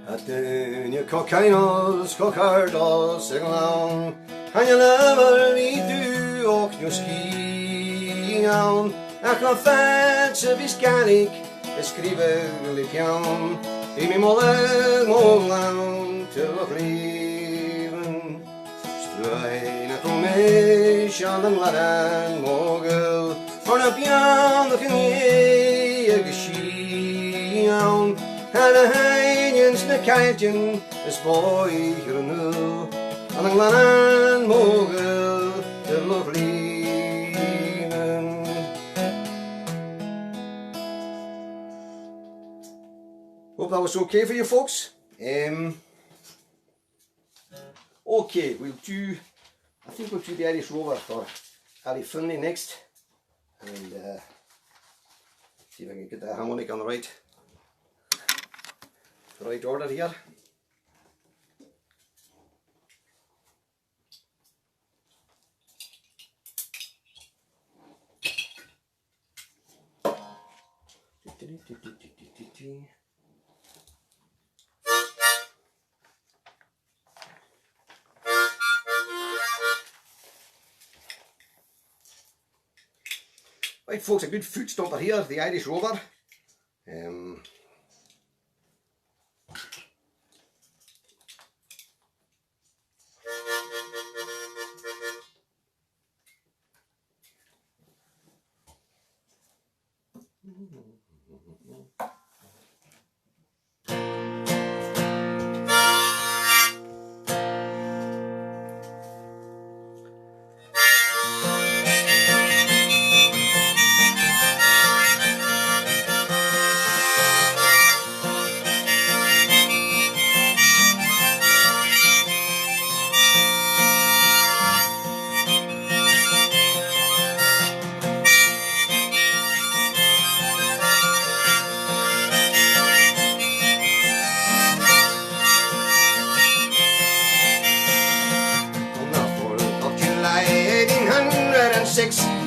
Het in je kokijnos, kokardos en lang. En je lever wie du ook je skian. En kan fetsen wie skannik, beskriven liefjan. In mijn molle mogel te Lochleven. Struai na kromisch aan een lanen mogel, maar na piano kan je geschian. En de heinens na kaartjen is boy grenul, aan een lanen mogel te Lochleven. Hope that was okay for you folks. Okay, I think we'll do the Irish Rover for Ali Finlay next, and see if I can get the harmonic on the right order here. Right folks, a good foot stomper here, the Irish Rover.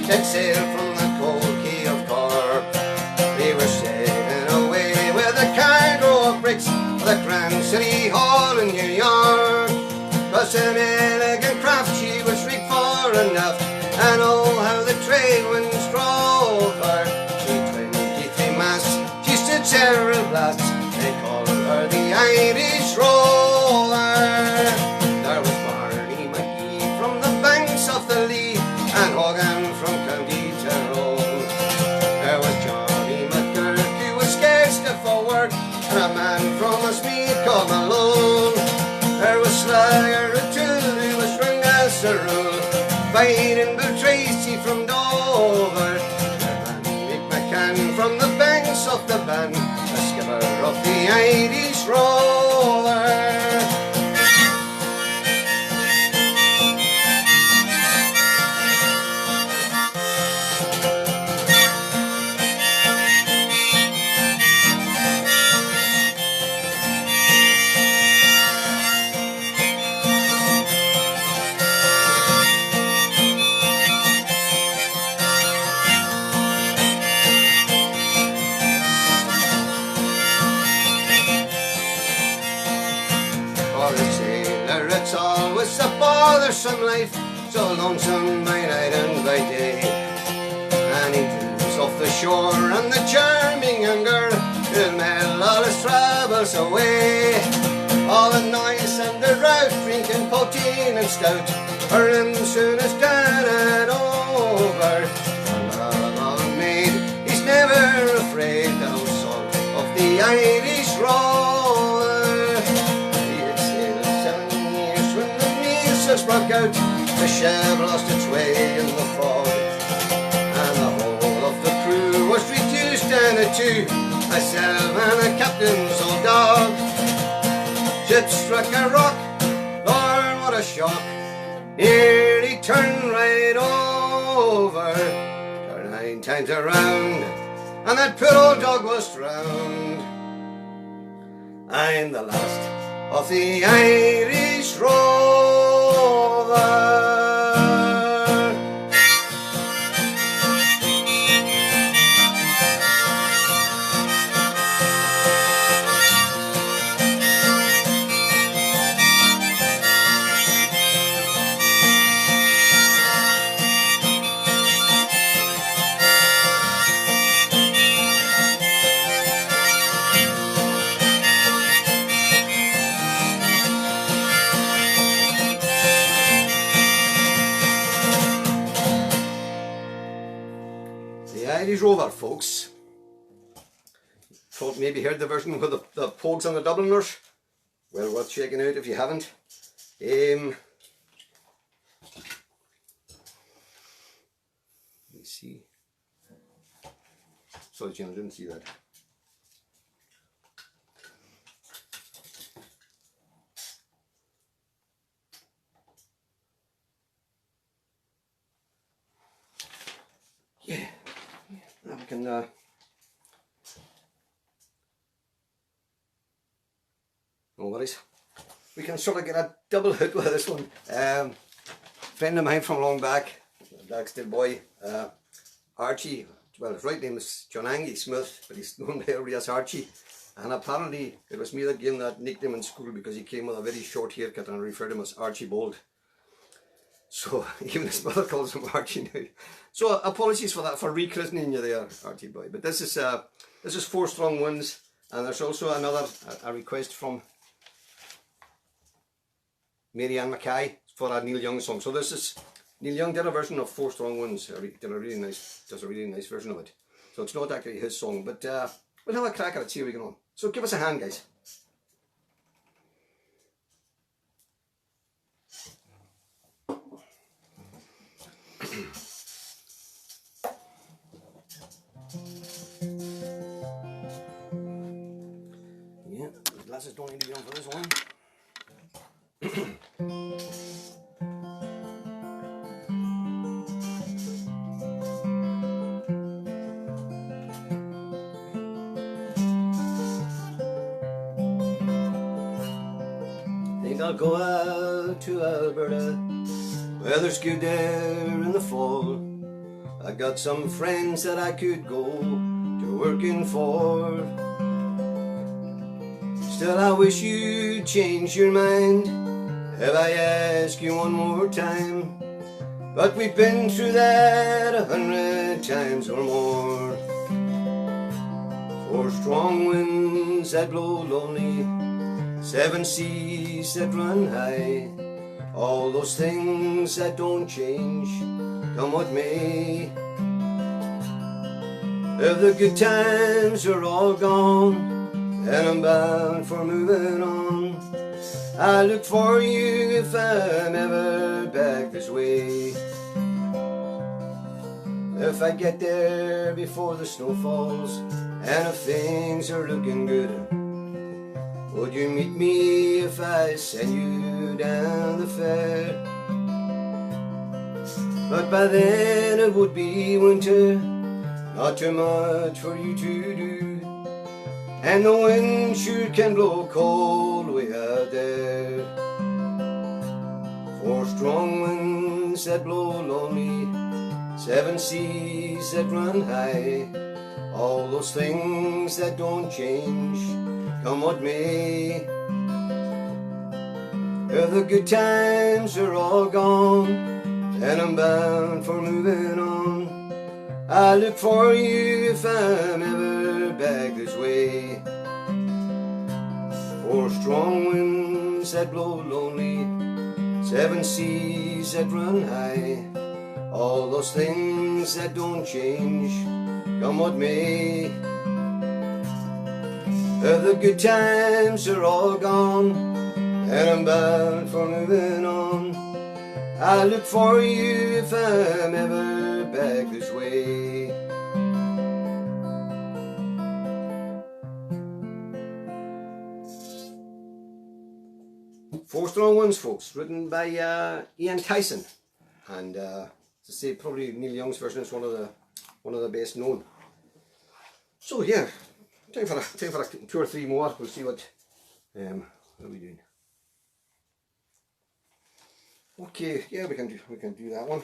Set sail from the cold quay of Cork. We were sailing away with a cargo of bricks for the Grand City Hall in New York. 'Twas an elegant craft, she was rigged for a and aft, and oh how the trade winds drove her. She 23 masts, she stood several blasts, they called her the Irish Roller. There was Barney Mackie from the banks of the Lee, and Hogan from County Tyrone. There was Johnny McGurk, who was scarce fit for work, and a man from Westmeath called Malone. There was Slyer O'Toole, who was strung as a rule, fighting Bill Tracy from Dover. And Mick McCann from the banks of the Bann, the skipper of the Irish Roller. It's always a bothersome life, so lonesome by night and by day. And he dreams off the shore and the charming young girl will melt all his troubles away. All the noise and the rout, drinking poteen and stout, for him soon is done and over. And old maid, he's never afraid, thou son of the Irish Roller. Broke out, the ship lost its way in the fog, and the whole of the crew was reduced down to two, myself and a captain's old dog. Ship struck a rock, Lord what a shock, nearly turned right over, turned 9 times around, and that poor old dog was drowned. I'm the last of the Irish Roller. Irish Rover, folks. Folk maybe heard the version with the Pogues and the Dubliners. Well worth checking out if you haven't. Let me see. Sorry, Jim, I didn't see that. Yeah. Now we can no worries. We can sort of get a double hook with this one. Friend of mine from long back, Blackstill boy, Archie. Well, his right name is John Angie Smith, but he's known by everybody as Archie. And apparently it was me that gave him that nickname in school because he came with a very short haircut, and I referred to him as Archibald. So even his mother calls him Archie now. So apologies for that, for rechristening you there, Archie boy. But this is 4 strong winds, and there's also another a request from Mary Ann Mackay for a Neil Young song. So this is Neil Young did a version of 4 Strong Winds. Does a really nice version of it. So it's not actually his song, but we'll have a crack at it, see how we get on. So give us a hand, guys. Yeah, the glasses don't need to be on for this one. Think I'll go out to Alberta, weather's good there in the fall. I got some friends that I could go to working for. Still I wish you'd change your mind if I ask you one more time. but we've been through that 100 times or more. 4 strong winds that blow lonely, 7 seas that run high, all those things that don't change, come what may. If the good times are all gone, and I'm bound for moving on, I look for you if I'm ever back this way. If I get there before the snow falls, and if things are looking good, would you meet me if I send you down the fair? But by then it would be winter, not too much for you to do, and the wind sure can blow cold way out there. 4 strong winds that blow lonely, 7 seas that run high, all those things that don't change, come what may. If the good times are all gone, and I'm bound for moving on, I look for you if I'm ever back this way. 4 strong winds that blow lonely, 7 seas that run high, all those things that don't change, come what may. If the good times are all gone, and I'm bound for moving on, I look for you if I'm ever back this way. Four Strong Winds, folks, written by Iain Tyson, and to say probably Neil Young's version is one of the best known. So yeah, time for 2 or 3 more. We'll see what are we doing. Okay, yeah, we can do that one.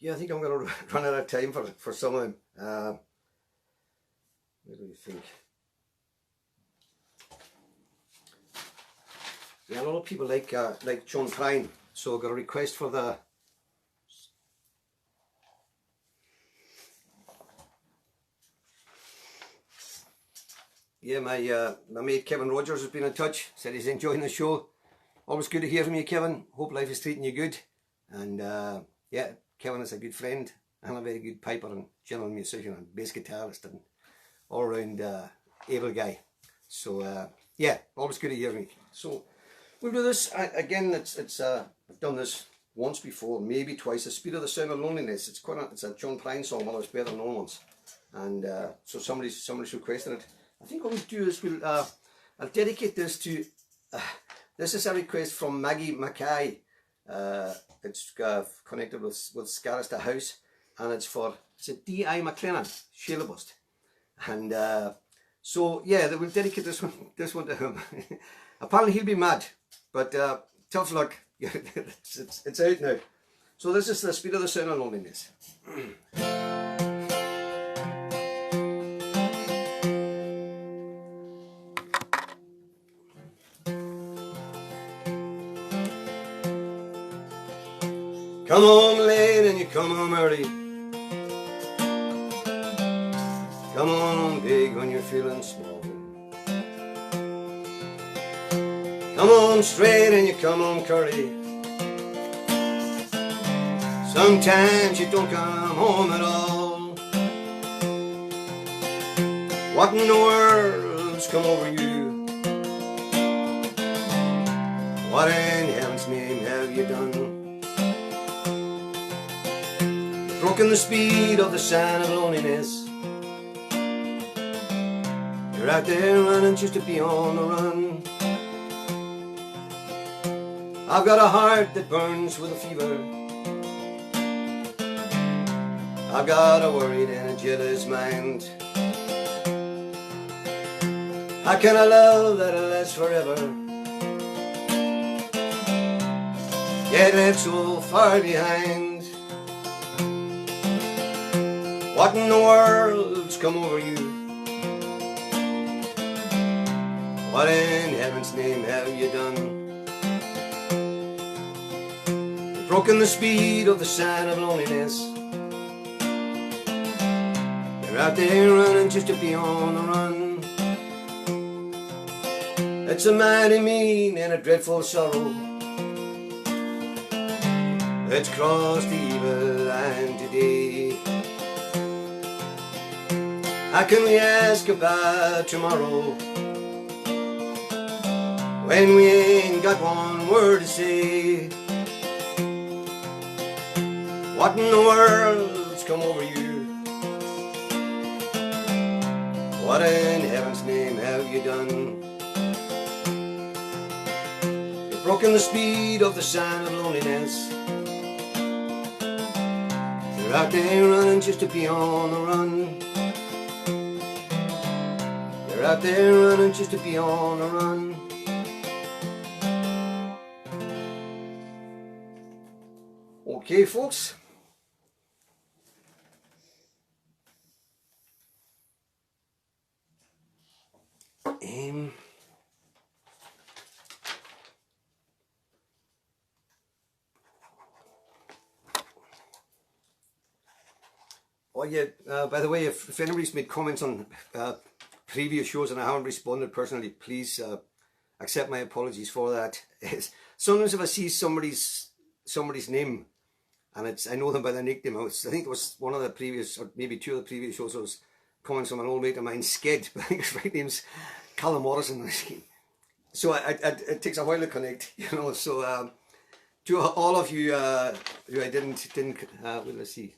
Yeah, I think I'm going to run out of time for some of them. What do you think? Yeah, a lot of people like John Prine, so I got a request for the. Yeah, my mate Kevin Rogers has been in touch, said he's enjoying the show. Always good to hear from you, Kevin. Hope life is treating you good. And yeah, Kevin is a good friend and a very good piper and general musician and bass guitarist and all round able guy. So yeah, always good to hear me. So we'll do this again. I've done this once before, maybe twice. The Speed of the Sound of Loneliness. It's a John Prine song, one of his better known ones. And so somebody's requested it. I think what we'll do is I'll dedicate this to. This is a request from Maggie Mackay. It's connected with Scarista House, and it's a D.I. McLennan, Sheila Bust. And so yeah, we'll dedicate this one to him. Apparently he'll be mad, but tough luck. it's out now. So this is The Speed of the Sound of Loneliness. Come home late and you come home early. Come home big when you're feeling small. Come home straight and you come home curly. Sometimes you don't come home at all. What in the world's come over you? What in heaven's name have you done? Broken the speed of the sound of loneliness. You're out there running just to be on the run. I've got a heart that burns with a fever. I've got a worried and a jealous mind. How can I love that'll last forever, yet left so far behind? What in the world's come over you? What in heaven's name have you done? You've broken the speed of the sign of loneliness. You're out there running just to be on the run. It's a mighty mean and a dreadful sorrow that's crossed the evil line today. How can we ask about tomorrow when we ain't got one word to say? What in the world's come over you? What in heaven's name have you done? You've broken the speed of the sign of loneliness. You're out there running just to be on the run. You're out there running just to be on the run. Okay, folks. Oh yeah, by the way, if anybody's made comments on previous shows and I haven't responded personally, please accept my apologies for that. Sometimes if I see somebody's name and I know them by their nickname, I think it was one of the previous, or maybe two of the previous shows, I was comments from an old mate of mine, Sked, but I think his right name's Callum Morrison. So it takes a while to connect, you know. So to all of you who I didn't well, let's see.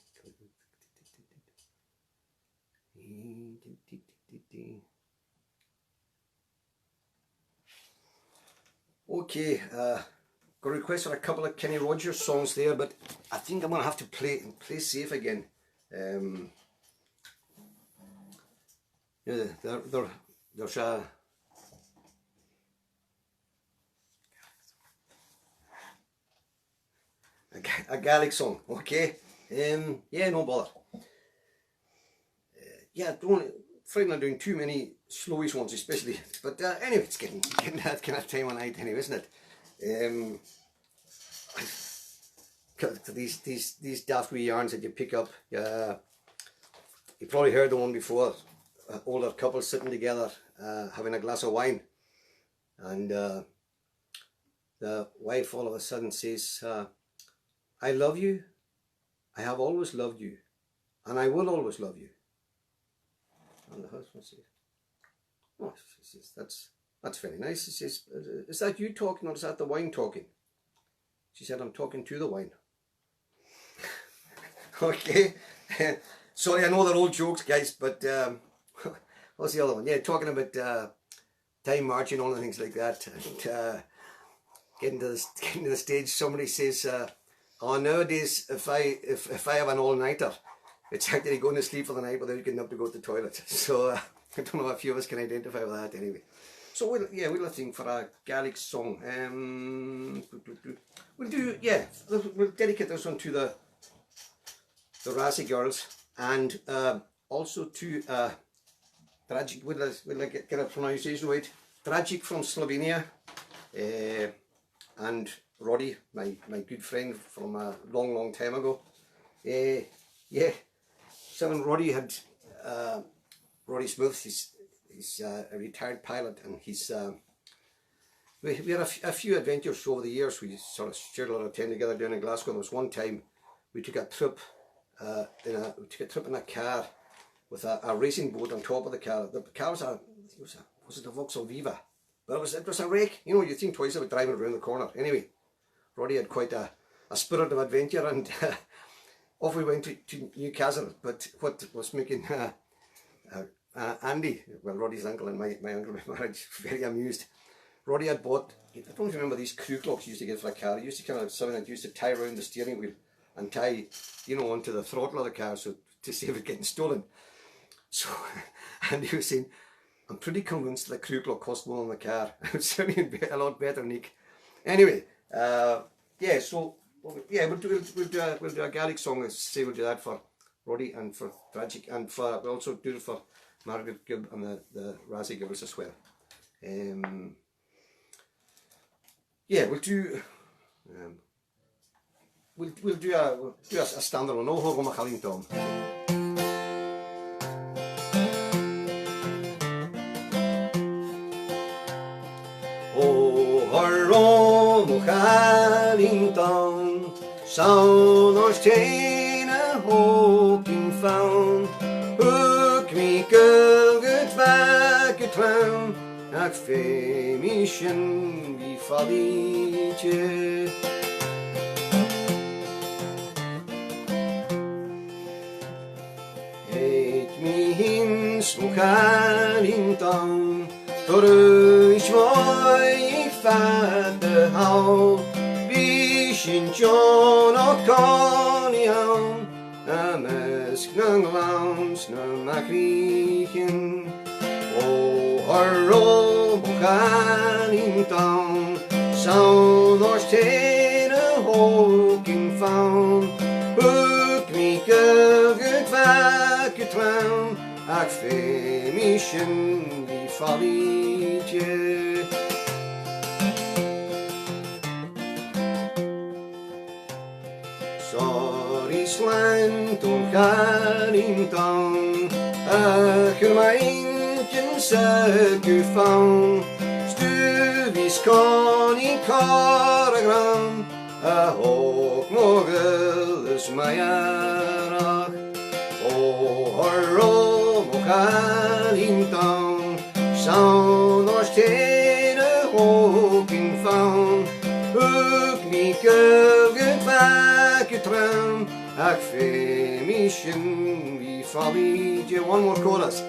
Okay, got a request for a couple of Kenny Rogers songs there, but I think I'm gonna have to play safe again. Yeah, there's a Gaelic song, okay? Yeah, no bother. Yeah, frightened of doing too many slowish ones, especially. But anyway, it's getting that kind of time of night, anyway, isn't it? These daft wee yarns that you pick up. You probably heard the one before. Older couples sitting together, having a glass of wine, and the wife all of a sudden says, "I love you. I have always loved you, and I will always love you." And the husband says, "Oh," she says, that's very nice." He says, "Is that you talking, or is that the wine talking?" She said, "I'm talking to the wine." Okay. Sorry, I know they're old jokes, guys, but what's the other one? Yeah, talking about time marching on and things like that. And getting to the stage, somebody says, "Oh, nowadays, if I have an all-nighter, it's actually going to sleep for the night without getting up to go to the toilet." So I don't know if a few of us can identify with that anyway. So we'll think for a Gaelic song. We'll dedicate this one to the Rasi girls, and also to Dragic. Will I get a pronunciation right? Dragic from Slovenia, and Roddy, my good friend from a long time ago. Yeah. So Roddy had Roddy Smith. He's a retired pilot, and we had a few adventures over the years. We sort of shared a lot of time together down in Glasgow. There was one time we took a trip in a car with a racing boat on top of the car. The car was a Vauxhall Viva, but it was a wreck. You know, you think twice about driving around the corner. Anyway, Roddy had quite a spirit of adventure, and off we went to Newcastle. But what was making Andy, well, Roddy's uncle and my uncle by marriage, very amused Roddy had bought, I don't know if you remember these crew clocks you used to get for a car. It used to kind of have something that used to tie around the steering wheel and tie, you know, onto the throttle of the car, so to save it getting stolen. So, and he was saying, I'm pretty convinced the crew clock cost more than the car. It's certainly a lot better, Nick. Anyway, yeah, so, yeah, we'll do a Gaelic song. Let's say we'll do that for Roddy and for Tragic, and we'll also do it for Margaret Gibb and the Razzie Gibbers as well. Yeah, we'll do a standard one. No Hogo Machalin Tom. O Haro Machalin Tom, sound or stain a hoping found. Hook me girl, get back a clown. Ach femission vi fallitje. Eet me hins mochar in town, Torus mooi ik vader hou. Bishin John o'Connie aan, Amesk nang lans nang makriechen. Haro Machalin Town, sound or stain a hawking found. Hook me girl, get back a clown. Ach femission vi fallitje. Sorry slant Machalin Town, ach mijn Söker found, stuvis kan I karagram, a hawk mogels majarach. O Haro Machalin Town, sound or stain a hawking found. Hook me girl, get back a tram, ach femission vi fallitje. One more chorus.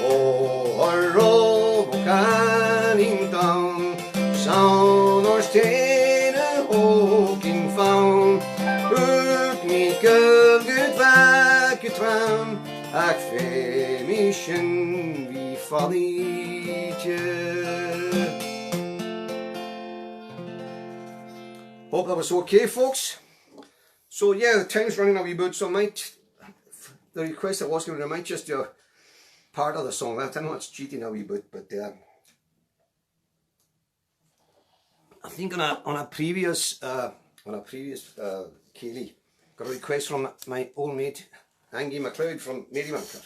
O Haro Machalin Town, sound or stain a hawking found. Hook me girl, get back a tram, ach femission vi fallitje. Hope that was okay, folks. So yeah, the time's running a wee bit, so the request I was given, I might just do part of the song left. I know it's cheating a wee bit, but I think on a previous Ceilidh, got a request from my old mate Angie MacLeod from Marymanker.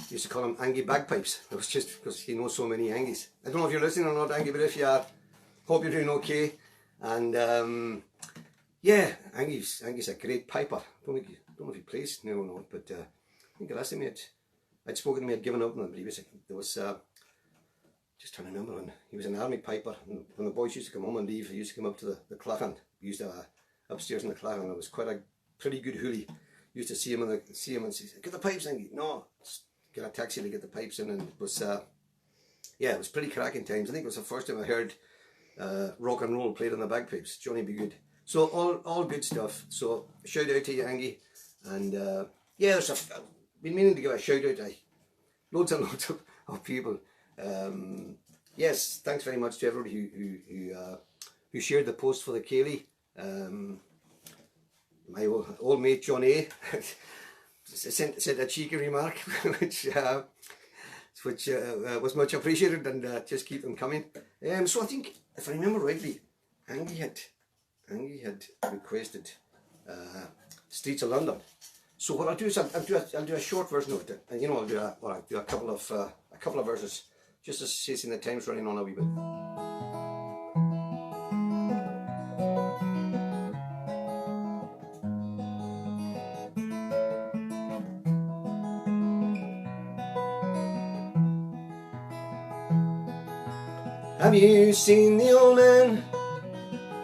Used to call him Angie Bagpipes. It was just because he knows so many Angies. I don't know if you're listening or not, Angie, but if you are, hope you're doing okay. And yeah, Angie's a great piper. Don't know if he plays now or not, but I think the last time I'd spoken to him, he had given up on the previous. There was just trying to remember when he was an army piper, and when the boys used to come home and leave, he used to come up to the clachan. He used to upstairs in the clachan. It was quite a pretty good hoolie. Used to see him and say, "Get the pipes in." No, get a taxi to get the pipes in, and it was yeah, it was pretty cracking times. I think it was the first time I heard rock and roll played on the bagpipes. Johnny B. Good. So all good stuff. So shout out to you, Angie, and yeah, been meaning to give a shout out to loads and loads of people. Yes, thanks very much to everybody who shared the post for the Ceilidh. My old mate John A sent a cheeky remark, which was much appreciated, and just keep them coming. So I think, if I remember rightly, Angie had requested Streets of London. So what I'll do is I'll do a short version of it, and you know, I'll do a couple of verses, just as seeing the time's running on a wee bit. Have you seen the old man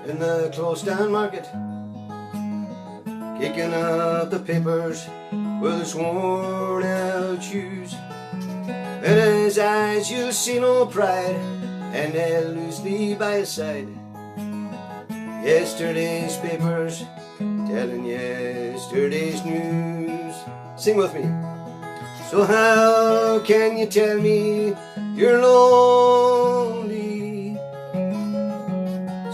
in the closed down market, kicking up the papers with his worn out shoes? In his eyes you'll see no pride, and held loosely by his side. Yesterday's papers telling yesterday's news. Sing with me. So how can you tell me you're lonely?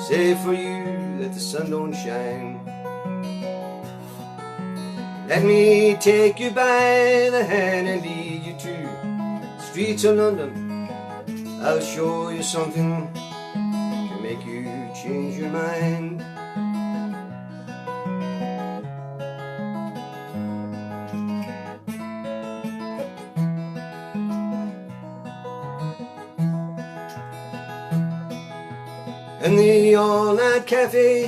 Say for you that the sun don't shine. Let me take you by the hand and lead you to the streets of London. I'll show you something to make you change your mind. In the all-night cafe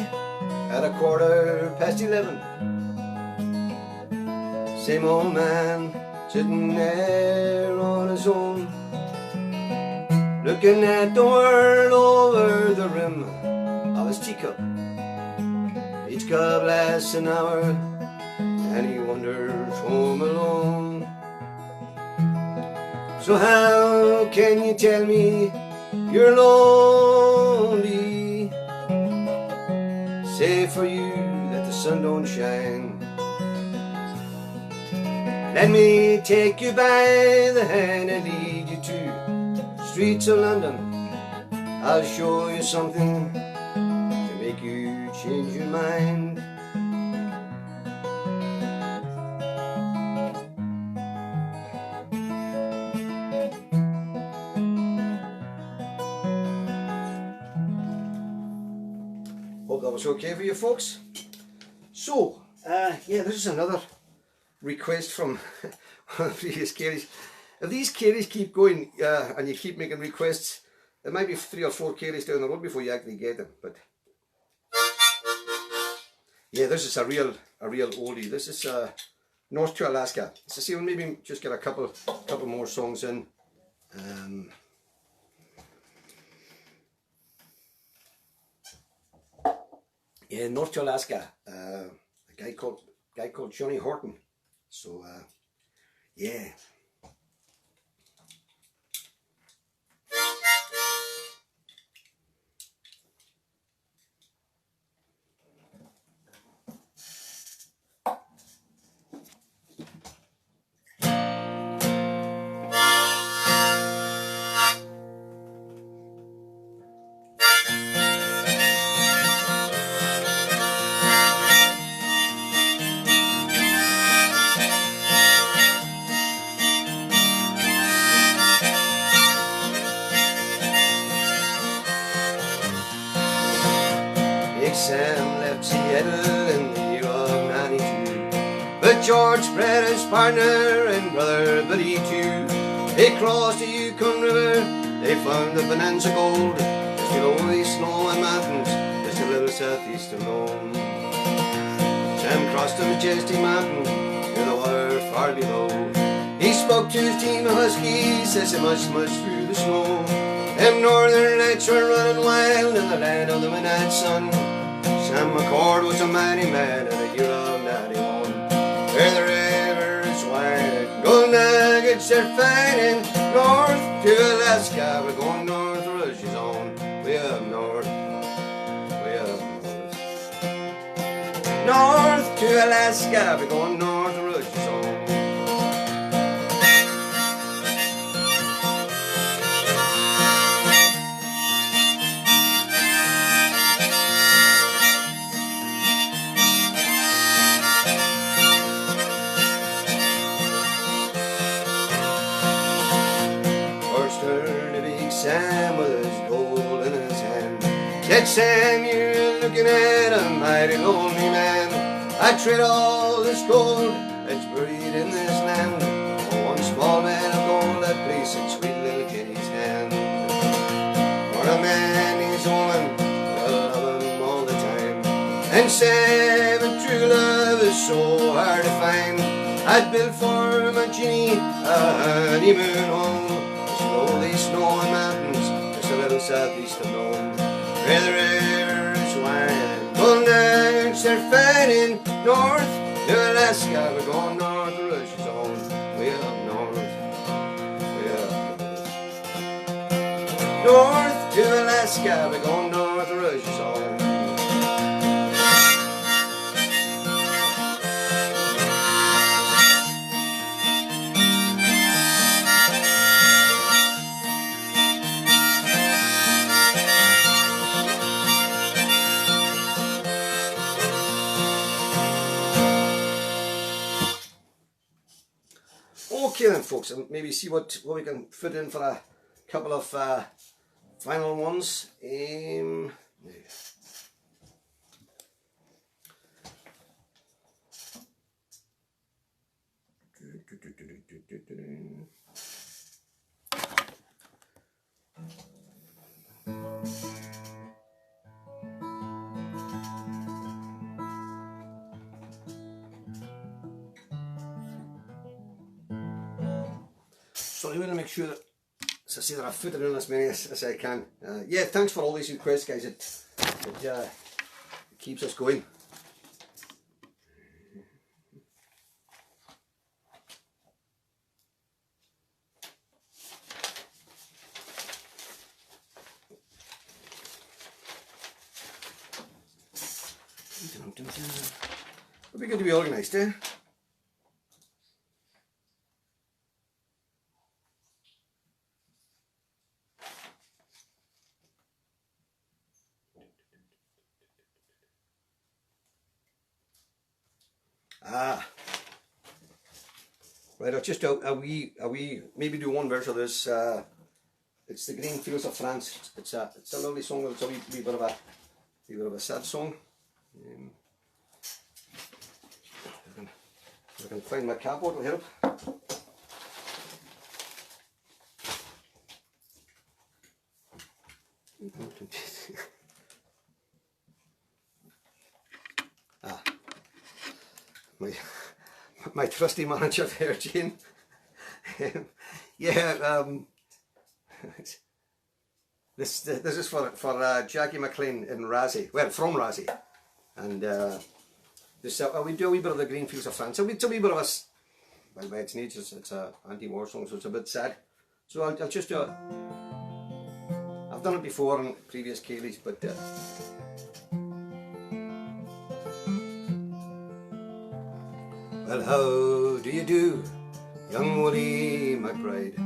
at 11:15, same old man sitting there on his own, looking at the world over the rim of his teacup. Each cup lasts an hour and he wanders home alone. So how can you tell me you're lonely? Say for you that the sun don't shine. Let me take you by the hand and lead you to the streets of London. I'll show you something to make you change your mind. Hope that was okay for you folks. So, yeah, this is another request from one of the previous carries. If these carries keep going and you keep making requests, there might be 3 or 4 carries down the road before you actually get them. But yeah, this is a real oldie. This is North to Alaska. So see, we'll maybe just get a couple more songs in. Yeah, North to Alaska. A guy called Johnny Horton. So yeah. Sam left Seattle in the year of '92, but George spread his partner and brother Billy too. They crossed the Yukon River, they found the Bonanza Gold, just below the snowy mountains, just a little southeast of Nome. Sam crossed the majestic mountain to the water far below. He spoke to his team of huskies as they marched through the snow. Them northern lights were running wild in the land of the midnight sun. Sam McCord was a mighty man in the year of '91. Where the river is wide, gold nuggets are finding. North to Alaska, we're going north, the rush is on. Way up north, way up north. North to Alaska, we're going north, the rush is on. Sam with his gold in his hand said, Sam, you're looking at a mighty lonely man. I trade all this gold that's buried in this land for one small man of gold that placed in sweet little Kitty's hand. For a man needs a woman that'll love him all the time, and Sam, and true love is so hard to find. I'd build for my Ginny a honeymoon home. Slowly snowy mountains, just a little southeast of Nome. Where the river is wide, gold nuggets are finding. North to Alaska, we're going north, the rush is on. Way up north, way up north. North to Alaska, we're going north of Russia's on. Okay then folks, and maybe see what we can fit in for a couple of final ones. So I'm going to make sure that, as I say, that I fit it in as many as I can. Yeah, thanks for all these requests, guys. It keeps us going. It'll be good to be organised, eh? Right, I'll just a wee maybe do one verse of this. It's the Green Fields of France. It's a lovely song. It's a wee bit of a sad song. If I can find my cardboard, it'll help. My trusty manager there, Iain. Yeah, this is for Jackie McLean in Razzie. Well, from Razzie, and this we do a wee bit of the Green Fields of France. It's a wee bit of a, well, by its nature, it's a anti-war song, so it's a bit sad. So I'll just do it. I've done it before in previous Ceilidhs, but. Well, how do you do, young Woody McBride?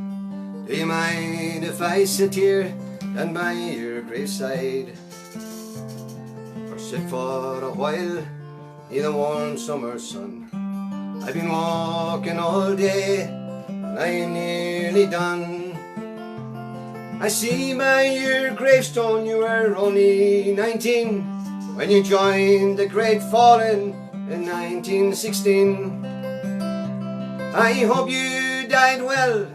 Do you mind if I sit here and by your graveside, or sit for a while in the warm summer sun? I've been walking all day and I'm nearly done. I see by your gravestone you were only 19 when you joined the Great Fallen in 1916. I hope you died well,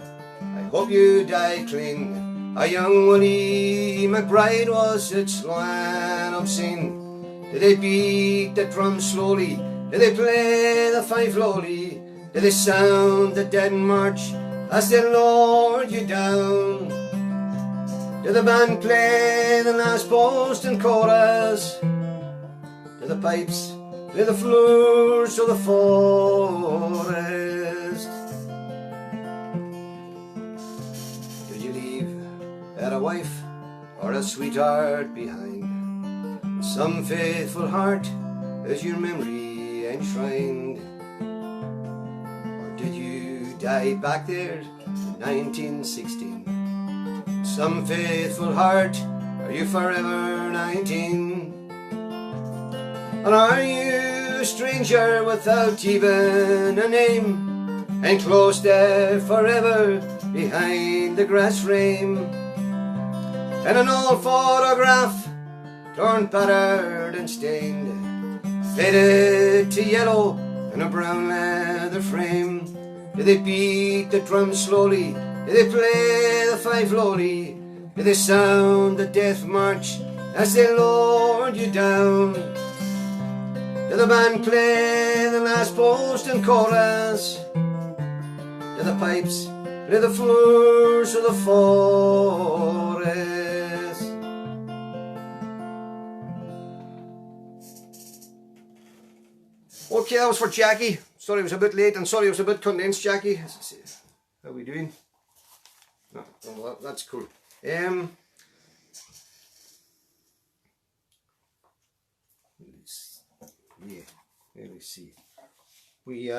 I hope you died clean. A young Woody McBride was it slow and obscene. Did they beat the drum slowly? Did they play the fife lowly? Did they sound the dead march as they lowered you down? Did the band play the last post and chorus? Did the pipes play the floors of the forest? Did you leave a wife or a sweetheart behind? Some faithful heart is your memory enshrined? Or did you die back there in 1916? Some faithful heart, are you forever 19? Or are you a stranger without even a name, enclosed there forever behind the grass frame? And an old photograph, torn, battered and stained, faded to yellow in a brown leather frame. Did they beat the drum slowly? Did they play the fife lowly? Did they sound the death march as they lowered you down? Did the band play the last post and chorus? Did the pipes play the floors of the forest? Okay, that was for Jackie. Sorry it was a bit late and sorry it was a bit condensed, Jackie. How are we doing? No, well, that's cool. Yeah, let me see. We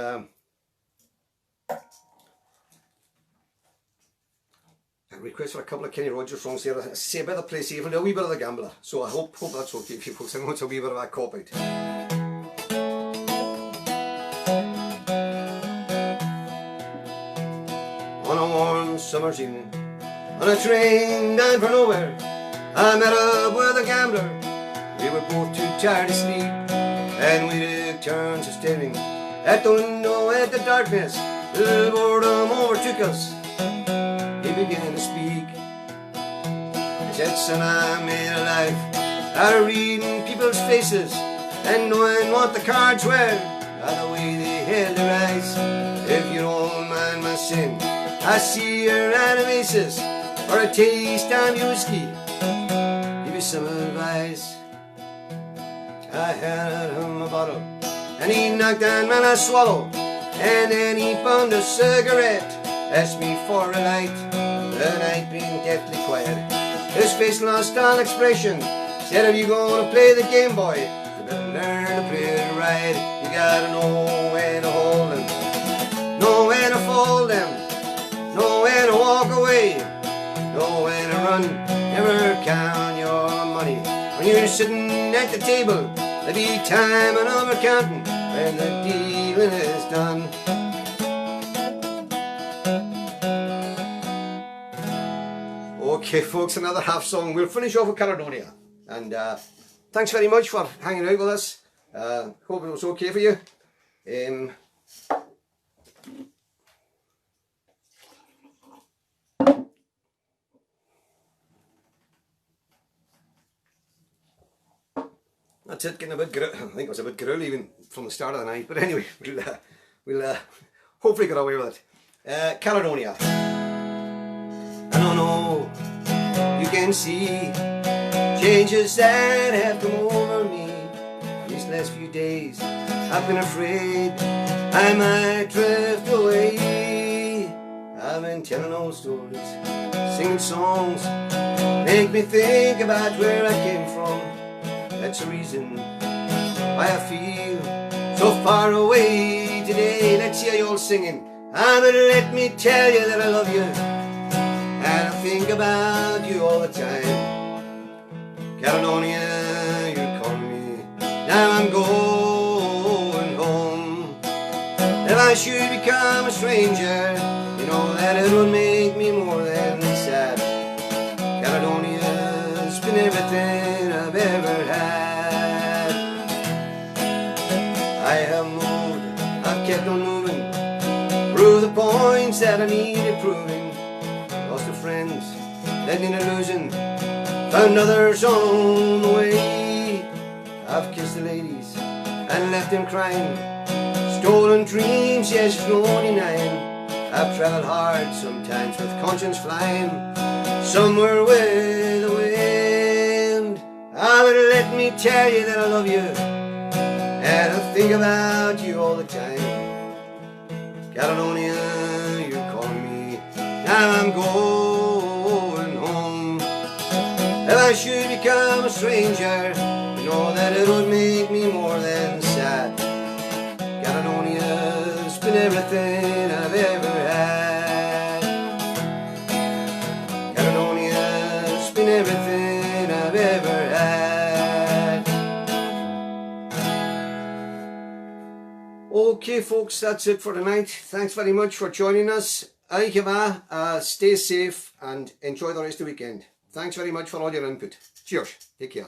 request for a couple of Kenny Rogers songs here. I say a bit of Place Evil, a wee bit of The Gambler. So I hope that's okay for you folks. I know it's a wee bit of a cop-out. On a warm summer's evening, on a train down for nowhere, I met up with a gambler. We were both too tired to sleep, and we took turns of staring at the window at the darkness. The boredom overtook us. He began to speak. He said, son, I made a life out of reading people's faces and knowing what the cards were by the way they held their eyes. If you don't mind my sin, I see you're out of aces. For a taste of your whiskey, give you some advice. I handed him a bottle, and he knocked down mine a swallow, and then he found a cigarette, asked me for a light. The night being deathly quiet, his face lost all expression. Said, if you gonna play the Game Boy, you better learn to play it right. You gotta know when to hold them, know when to fold them, know when to walk away, know when to run. Never count your money when you're sitting at the table. There'll be time and over counting when the dealing is done. Okay folks, another half song. We'll finish off with Caledonia. And thanks very much for hanging out with us. Hope it was okay for you. That's it, getting a bit I think it was a bit growly even from the start of the night. But anyway, we'll hopefully get away with it. Caledonia. I don't know, you can see changes that have come over me these last few days. I've been afraid I might drift away. I've been telling old stories, singing songs, make me think about where I came from. That's the reason why I feel so far away today. Let's hear you all singing. But let me tell you that I love you, and I think about you all the time. Caledonia, you're calling me, now I'm going home. If I should become a stranger, you know that it would make me more than sad. Caledonia's been everything I've ever had. I have moved, I've kept on moving, prove the points that I needed proving. Lost of friends, led in illusion, found others on the way. I've kissed the ladies and left them crying, stolen dreams, yes, no denying. I've travelled hard, sometimes with conscience flying, somewhere with the wind. But let me tell you that I love you, and I think about you all the time. Caledonia, you're calling me, now I'm going home. If I should become a stranger, you know that it would make me more than sad. Caledonia's been everything I've ever had. Caledonia's been everything I've ever had. Okay folks, that's it for tonight. Thanks very much for joining us. Stay safe and enjoy the rest of the weekend. Thanks very much for all your input. Cheers. Take care.